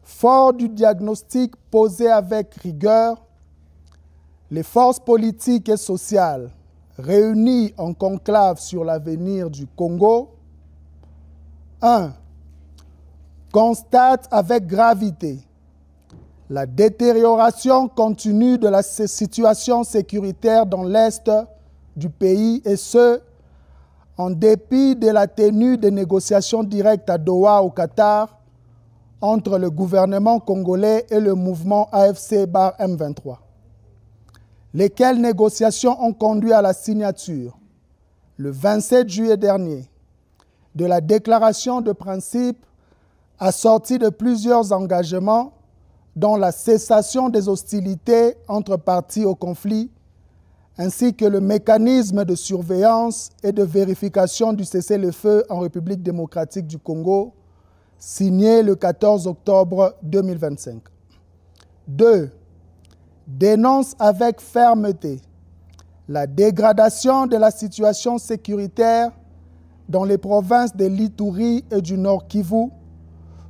fort du diagnostic posé avec rigueur, les forces politiques et sociales réunies en conclave sur l'avenir du Congo, 1. Constatent avec gravité la détérioration continue de la situation sécuritaire dans l'Est du pays et ce, en dépit de la tenue des négociations directes à Doha au Qatar entre le gouvernement congolais et le mouvement AFC-M23, lesquelles négociations ont conduit à la signature, le 27 juillet dernier, de la déclaration de principe assortie de plusieurs engagements dont la cessation des hostilités entre parties au conflit, ainsi que le mécanisme de surveillance et de vérification du cessez-le-feu en République démocratique du Congo, signé le 14 octobre 2025. 2. Dénonce avec fermeté la dégradation de la situation sécuritaire dans les provinces de l'Ituri et du Nord Kivu,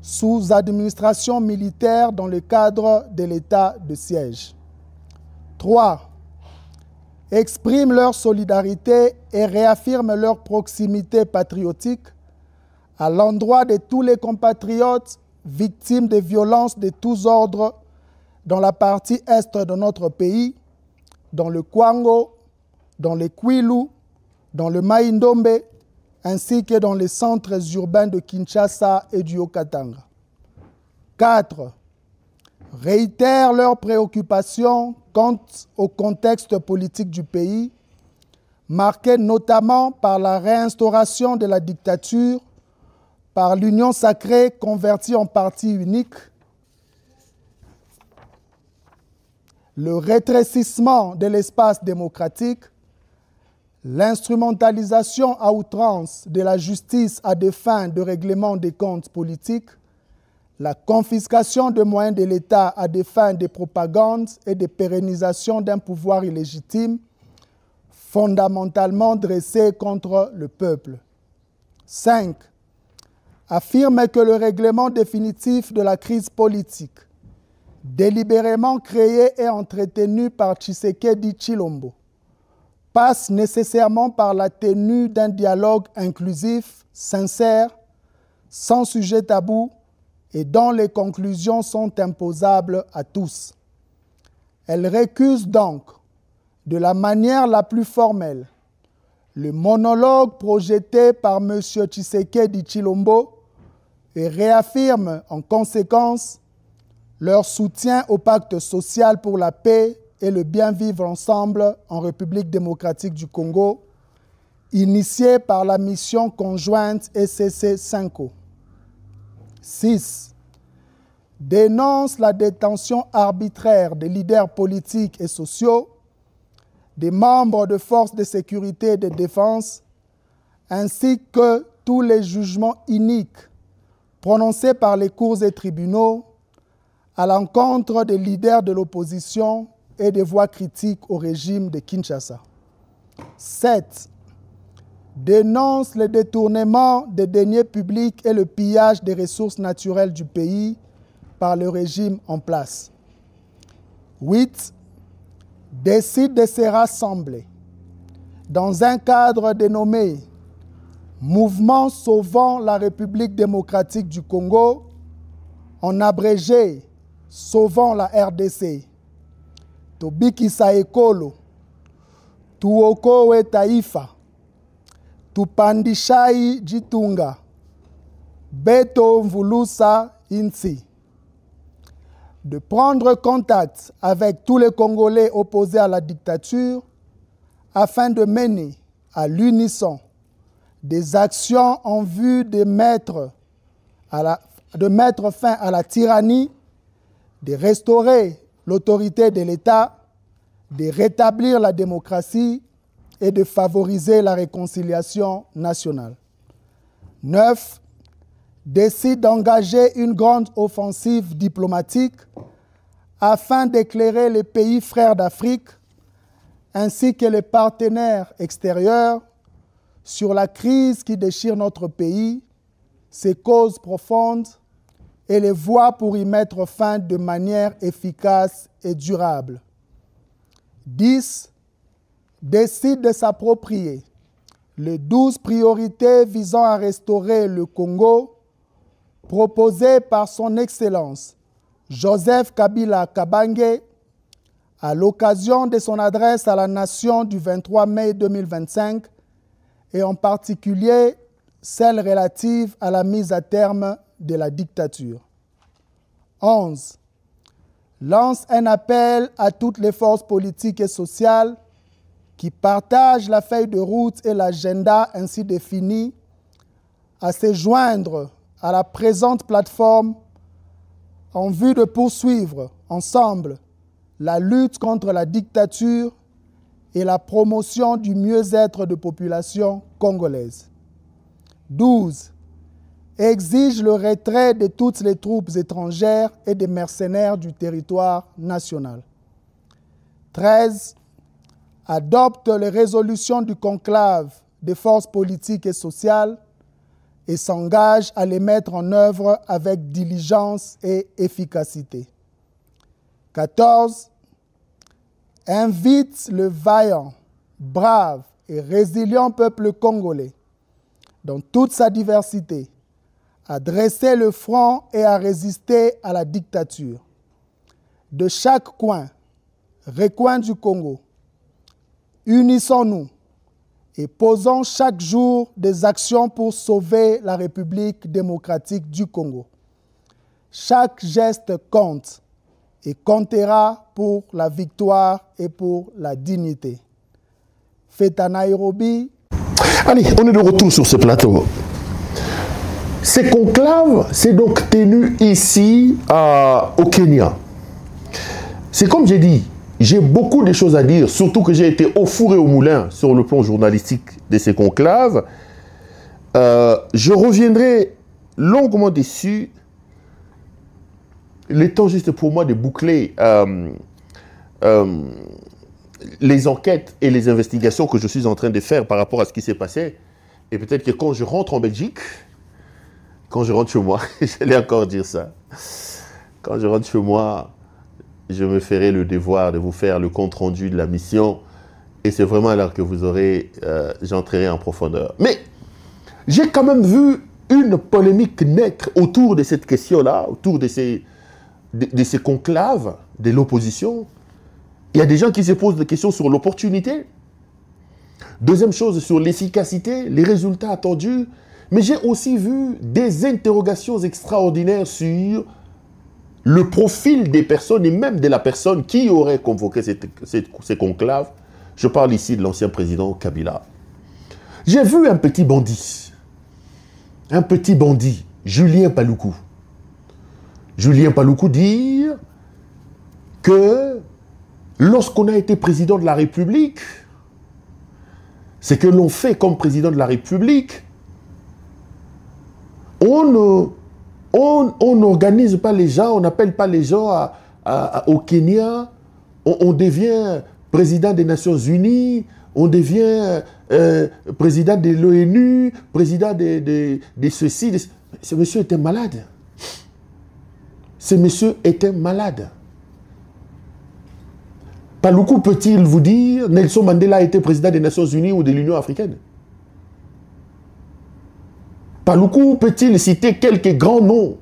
sous administration militaire dans le cadre de l'état de siège. 3. Expriment leur solidarité et réaffirment leur proximité patriotique à l'endroit de tous les compatriotes victimes de violences de tous ordres dans la partie est de notre pays, dans le Kwango, dans le Kwilu, dans le Maïndombe, ainsi que dans les centres urbains de Kinshasa et du Haut-Katanga. 4. Réitèrent leurs préoccupations quant au contexte politique du pays, marqué notamment par la réinstauration de la dictature, par l'union sacrée convertie en parti unique, le rétrécissement de l'espace démocratique, l'instrumentalisation à outrance de la justice à des fins de règlement des comptes politiques, la confiscation de moyens de l'État à des fins de propagande et de pérennisation d'un pouvoir illégitime, fondamentalement dressé contre le peuple. 5. Affirme que le règlement définitif de la crise politique, délibérément créé et entretenu par Tshisekedi Tshilombo, passe nécessairement par la tenue d'un dialogue inclusif, sincère, sans sujet tabou et dont les conclusions sont imposables à tous. Elle récuse donc, de la manière la plus formelle, le monologue projeté par M. Tshisekedi Tshilombo et réaffirme en conséquence leur soutien au pacte social pour la paix et le bien vivre ensemble en République démocratique du Congo, initié par la mission conjointe ECC-5O. 6. Dénonce la détention arbitraire des leaders politiques et sociaux, des membres de forces de sécurité et de défense, ainsi que tous les jugements iniques prononcés par les cours et tribunaux à l'encontre des leaders de l'opposition et des voix critiques au régime de Kinshasa. 7. Dénonce le détournement des deniers publics et le pillage des ressources naturelles du pays par le régime en place. 8. Décide de se rassembler dans un cadre dénommé Mouvement Sauvant la République démocratique du Congo, en abrégé Sauvant la RDC. Tobikisa ekolo, tuokowe taifa, tupandishai jitunga, beto mvulusa insi. De prendre contact avec tous les Congolais opposés à la dictature afin de mener à l'unisson des actions en vue de mettre fin à la tyrannie, de restaurer l'autorité de l'État, de rétablir la démocratie et de favoriser la réconciliation nationale. 9. Décide d'engager une grande offensive diplomatique afin d'éclairer les pays frères d'Afrique ainsi que les partenaires extérieurs sur la crise qui déchire notre pays, ses causes profondes et les voies pour y mettre fin de manière efficace et durable. 10. Décide de s'approprier les 12 priorités visant à restaurer le Congo proposées par son Excellence Joseph Kabila Kabange à l'occasion de son adresse à la nation du 23 mai 2025 et en particulier celle relative à la mise à terme de la dictature. 11. Lance un appel à toutes les forces politiques et sociales qui partagent la feuille de route et l'agenda ainsi défini à se joindre à la présente plateforme en vue de poursuivre ensemble la lutte contre la dictature et la promotion du mieux-être de population congolaise. 12. Exige le retrait de toutes les troupes étrangères et des mercenaires du territoire national. 13. Adopte les résolutions du conclave des forces politiques et sociales et s'engage à les mettre en œuvre avec diligence et efficacité. 14. Invite le vaillant, brave et résilient peuple congolais, dans toute sa diversité, à dresser le front et à résister à la dictature. De chaque recoin du Congo, unissons-nous et posons chaque jour des actions pour sauver la République démocratique du Congo. Chaque geste compte et comptera pour la victoire et pour la dignité. Fait à Nairobi. Allez, on est de retour sur ce plateau. Ces conclaves, c'est donc tenu ici au Kenya. C'est comme j'ai dit, j'ai beaucoup de choses à dire, surtout que j'ai été au four et au moulin sur le plan journalistique de ces conclaves. Je reviendrai longuement dessus. Le temps juste pour moi de boucler les enquêtes et les investigations que je suis en train de faire par rapport à ce qui s'est passé. Et peut-être que quand je rentre en Belgique, quand je rentre chez moi, j'allais encore dire ça, quand je rentre chez moi, je me ferai le devoir de vous faire le compte-rendu de la mission. Et c'est vraiment là que vous aurez, j'entrerai en profondeur. Mais j'ai quand même vu une polémique naître autour de cette question-là, autour de ces conclaves de l'opposition. Il y a des gens qui se posent des questions sur l'opportunité. Deuxième chose, sur l'efficacité, les résultats attendus. Mais j'ai aussi vu des interrogations extraordinaires sur le profil des personnes et même de la personne qui aurait convoqué ces conclaves. Je parle ici de l'ancien président Kabila. J'ai vu un petit bandit, Julien Paluku. Julien Paluku dire que lorsqu'on a été président de la République, ce que l'on fait comme président de la République, on n'organise pas les gens, on n'appelle pas les gens au Kenya, on devient président des Nations Unies, on devient président de l'ONU, président de ceci. Ce monsieur était malade. Ce monsieur était malade. Paluku peut-il vous dire, Nelson Mandela a été président des Nations Unies ou de l'Union africaine? Paluku peut-il citer quelques grands noms?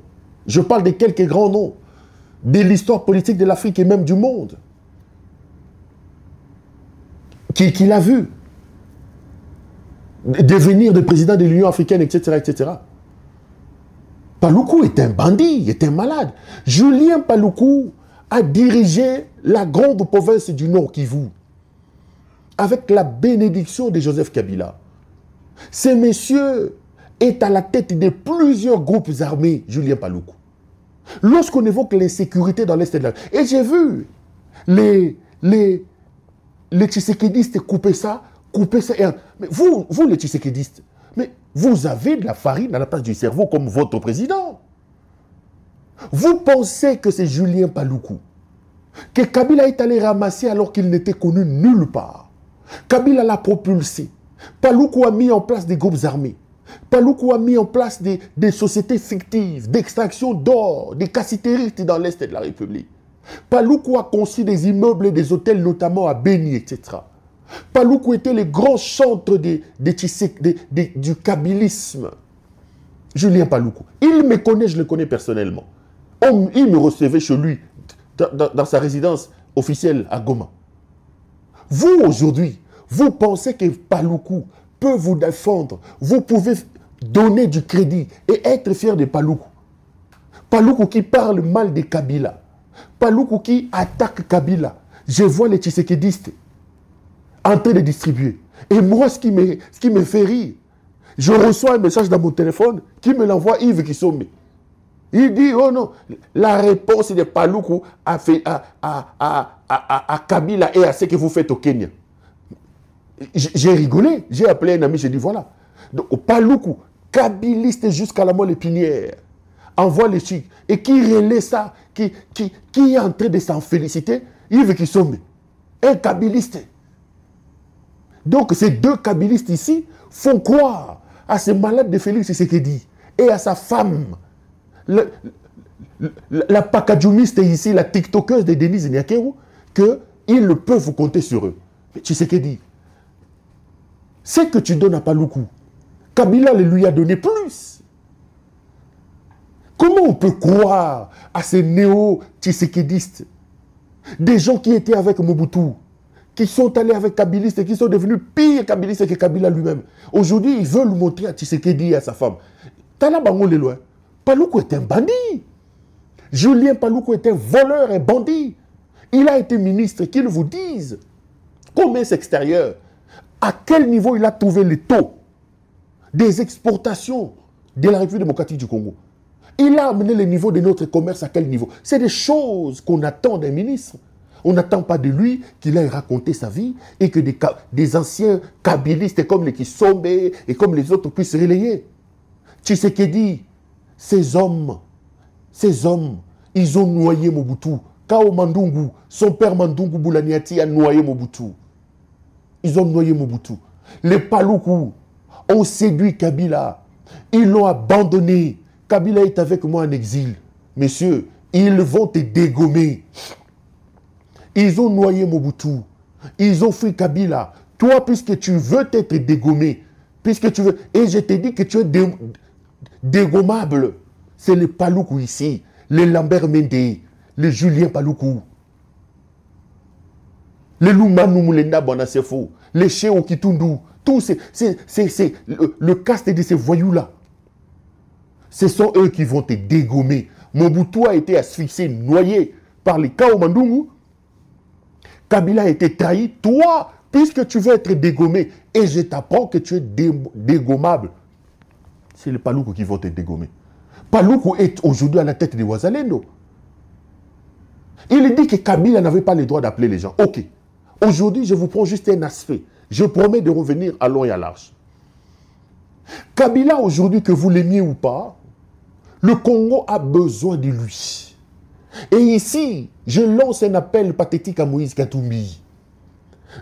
Je parle de quelques grands noms de l'histoire politique de l'Afrique et même du monde qu'il a vu devenir le président de l'Union africaine, etc., etc. Paluku est un bandit, est un malade. Julien Paluku a dirigé la grande province du Nord Kivu avec la bénédiction de Joseph Kabila. Ce monsieur est à la tête de plusieurs groupes armés, Julien Paluku. Lorsqu'on évoque l'insécurité dans l'Est de la... Et j'ai vu les tshisekidistes couper ça. Mais vous les tshisekidistes, mais vous avez de la farine à la place du cerveau comme votre président. Vous pensez que c'est Julien Paluku que Kabila est allé ramasser alors qu'il n'était connu nulle part. Kabila l'a propulsé. Paluku a mis en place des groupes armés. Paluku a mis en place des sociétés fictives d'extraction d'or, des cassiteristes dans l'Est de la République. Paluku a conçu des immeubles et des hôtels, notamment à Beni, etc. Paluku était le grand chantre du kabylisme. Julien Paluku. Il me connaît, je le connais personnellement. Il me recevait chez lui, dans sa résidence officielle à Goma. Vous, aujourd'hui, vous pensez que Paluku peut vous défendre. Vous pouvez donner du crédit et être fier de Paluku. Paluku qui parle mal de Kabila. Paluku qui attaque Kabila. Je vois les Tshisekedistes en train de distribuer. Et moi, ce qui me fait rire, je reçois un message dans mon téléphone qui me l'envoie Yves Kissombe. Il dit, oh non, la réponse de Paluku à Kabila et à ce que vous faites au Kenya. J'ai rigolé, j'ai appelé un ami, j'ai dit voilà. Donc, Paluku, kabiliste jusqu'à la moelle épinière, envoie les chics et qui relaie ça, qui est en train de s'en féliciter, Yves Kissombe, un kabiliste. Donc ces deux kabilistes ici font croire à ce malade de Félix Tshisekedi et à sa femme, la pakadjoumiste ici, la tiktokeuse de Denise Nyakeru, qu'ils peuvent compter sur eux. Mais Tshisekedi, ce que tu donnes à Paluku, Kabila le lui a donné plus. Comment on peut croire à ces néo-tshisekedistes, des gens qui étaient avec Mobutu, qui sont allés avec Kabilistes et qui sont devenus pires Kabilistes que Kabila lui-même. Aujourd'hui, ils veulent montrer à Tshisekedi et à sa femme. Tala Bango le loin. Paluku est un bandit. Julien Paluku est un voleur, un bandit. Il a été ministre, qu'ils vous disent. Commerce extérieur. À quel niveau il a trouvé le taux des exportations de la République démocratique du Congo? Il a amené le niveau de notre commerce à quel niveau? C'est des choses qu'on attend d'un ministre. On n'attend pas de lui qu'il aille raconter sa vie et que des anciens kabilistes comme les Kissombe et comme les autres puissent relayer. Tshisekedi, ces hommes, ils ont noyé Mobutu. Kao Mandungu, son père Mandungu Boulaniati a noyé Mobutu. Ils ont noyé Mobutu. Les Paluku ont séduit Kabila. Ils l'ont abandonné. Kabila est avec moi en exil. Messieurs, ils vont te dégommer. Ils ont noyé Mobutu. Ils ont fui Kabila. Toi, puisque tu veux être dégommé, puisque tu veux... Et je te dis que tu es dégommable. C'est les Paluku ici. Les Lambert Mende. Les Julien Paluku. Les Lumanu Moulenda Bonasefo. Les Cheo Kitundu. Tous c'est le caste de ces voyous-là. Ce sont eux qui vont te dégommer. Mobutu a été asphyxié, noyé par les Kao Mandungu. Kabila a été trahi. Toi, puisque tu veux être dégommé, et je t'apprends que tu es dégommable, c'est les Paluku qui vont te dégommer. Paluku est aujourd'hui à la tête de Wazalendo. Il dit que Kabila n'avait pas le droit d'appeler les gens. Ok. Aujourd'hui, je vous prends juste un aspect. Je promets de revenir à long et à large. Kabila, aujourd'hui, que vous l'aimiez ou pas, le Congo a besoin de lui. Et ici, je lance un appel pathétique à Moïse Katumbi.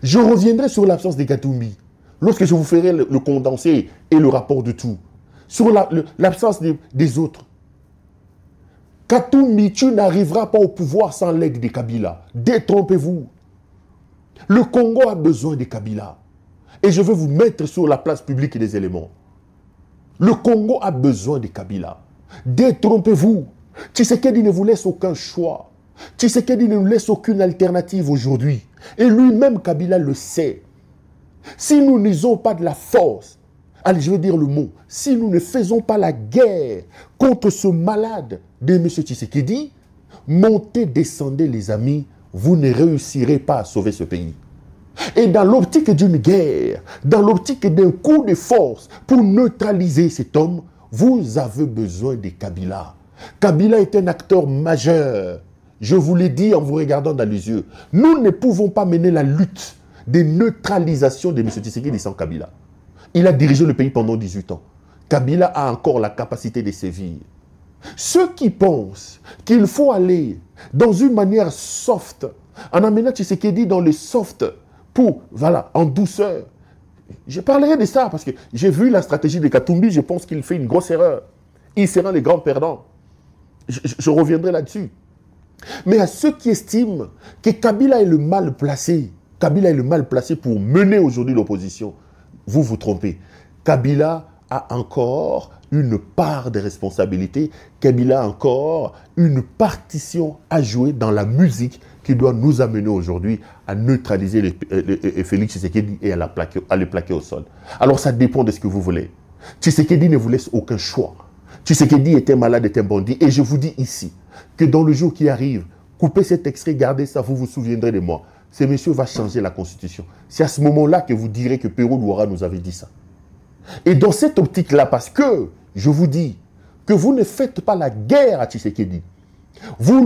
Je reviendrai sur l'absence de Katumbi, lorsque je vous ferai le condensé et le rapport de tout. Sur l'absence des autres. Katumbi, tu n'arriveras pas au pouvoir sans l'aide de Kabila. Détrompez-vous. Le Congo a besoin de Kabila. Et je vais vous mettre sur la place publique des éléments. Le Congo a besoin de Kabila. Détrompez-vous. Tshisekedi ne vous laisse aucun choix. Tshisekedi ne nous laisse aucune alternative aujourd'hui. Et lui-même, Kabila le sait. Si nous n'usons pas de la force, allez, je vais dire le mot, si nous ne faisons pas la guerre contre ce malade de M. Tshisekedi, montez, descendez les amis, vous ne réussirez pas à sauver ce pays. Et dans l'optique d'une guerre, dans l'optique d'un coup de force pour neutraliser cet homme, vous avez besoin de Kabila. Kabila est un acteur majeur. Je vous l'ai dit en vous regardant dans les yeux. Nous ne pouvons pas mener la lutte de neutralisation de M. Tshisekedi sans Kabila. Il a dirigé le pays pendant 18 ans. Kabila a encore la capacité de sévir. Ceux qui pensent qu'il faut aller dans une manière soft, en amenant Tshisekedi dans le soft, pour, voilà, en douceur. Je parlerai de ça parce que j'ai vu la stratégie de Katumbi, je pense qu'il fait une grosse erreur. Il sera le grand perdant. Je reviendrai là-dessus. Mais à ceux qui estiment que Kabila est le mal placé, Kabila est le mal placé pour mener aujourd'hui l'opposition, vous vous trompez. Kabila a encore une part de responsabilité, Kabila a encore une partition à jouer dans la musique qui doit nous amener aujourd'hui à neutraliser Félix Tshisekedi et à le plaquer au sol. Alors ça dépend de ce que vous voulez. Tshisekedi ne vous laisse aucun choix. Tshisekedi était malade, était un bandit. Et je vous dis ici que dans le jour qui arrive, coupez cet extrait, gardez ça, vous vous souviendrez de moi. Ce monsieur va changer la constitution. C'est à ce moment-là que vous direz que Pérou Louara nous avait dit ça. Et dans cette optique-là, parce que je vous dis que vous ne faites pas la guerre à Tshisekedi, vous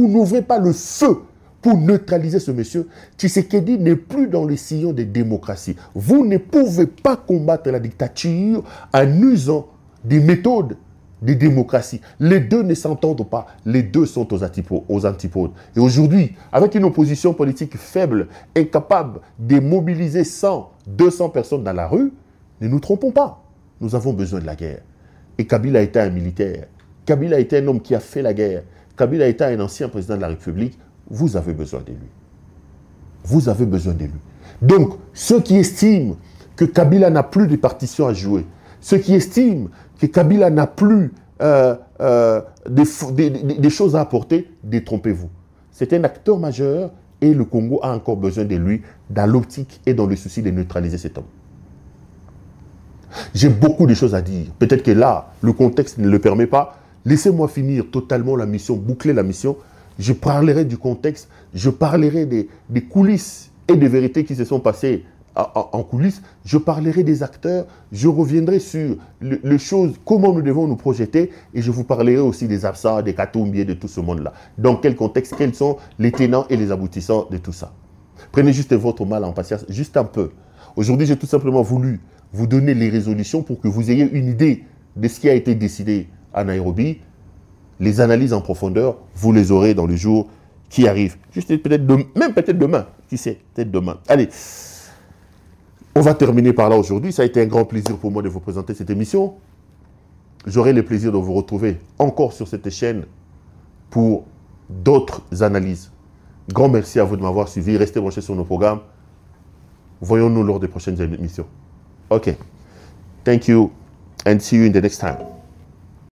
n'ouvrez pas le feu pour neutraliser ce monsieur. Tshisekedi n'est plus dans le sillon des démocraties. Vous ne pouvez pas combattre la dictature en usant des méthodes de démocratie. Les deux ne s'entendent pas. Les deux sont aux antipodes. Et aujourd'hui, avec une opposition politique faible, incapable de mobiliser 100, 200 personnes dans la rue, ne nous trompons pas. Nous avons besoin de la guerre. Et Kabila était un militaire. Kabila était un homme qui a fait la guerre. Kabila était un ancien président de la République. Vous avez besoin de lui. Vous avez besoin de lui. Donc, ceux qui estiment que Kabila n'a plus de partitions à jouer, ceux qui estiment que Kabila n'a plus des choses à apporter, détrompez-vous. C'est un acteur majeur et le Congo a encore besoin de lui dans l'optique et dans le souci de neutraliser cet homme. J'ai beaucoup de choses à dire. Peut-être que là, le contexte ne le permet pas. Laissez-moi finir totalement la mission, boucler la mission. Je parlerai du contexte, je parlerai des coulisses et des vérités qui se sont passées en coulisses. Je parlerai des acteurs, je reviendrai sur les choses, comment nous devons nous projeter, et je vous parlerai aussi des absents, des Katumbi et de tout ce monde-là. Dans quel contexte, quels sont les tenants et les aboutissants de tout ça. Prenez juste votre mal en patience, juste un peu. Aujourd'hui, j'ai tout simplement voulu vous donner les résolutions pour que vous ayez une idée de ce qui a été décidé à Nairobi. Les analyses en profondeur, vous les aurez dans le jour qui arrive. Juste peut-être même peut-être demain. Qui sait, peut-être demain. Allez, on va terminer par là aujourd'hui. Ça a été un grand plaisir pour moi de vous présenter cette émission. J'aurai le plaisir de vous retrouver encore sur cette chaîne pour d'autres analyses. Grand merci à vous de m'avoir suivi. Restez branchés sur nos programmes. Voyons-nous lors des prochaines émissions. OK. Thank you and see you in the next time.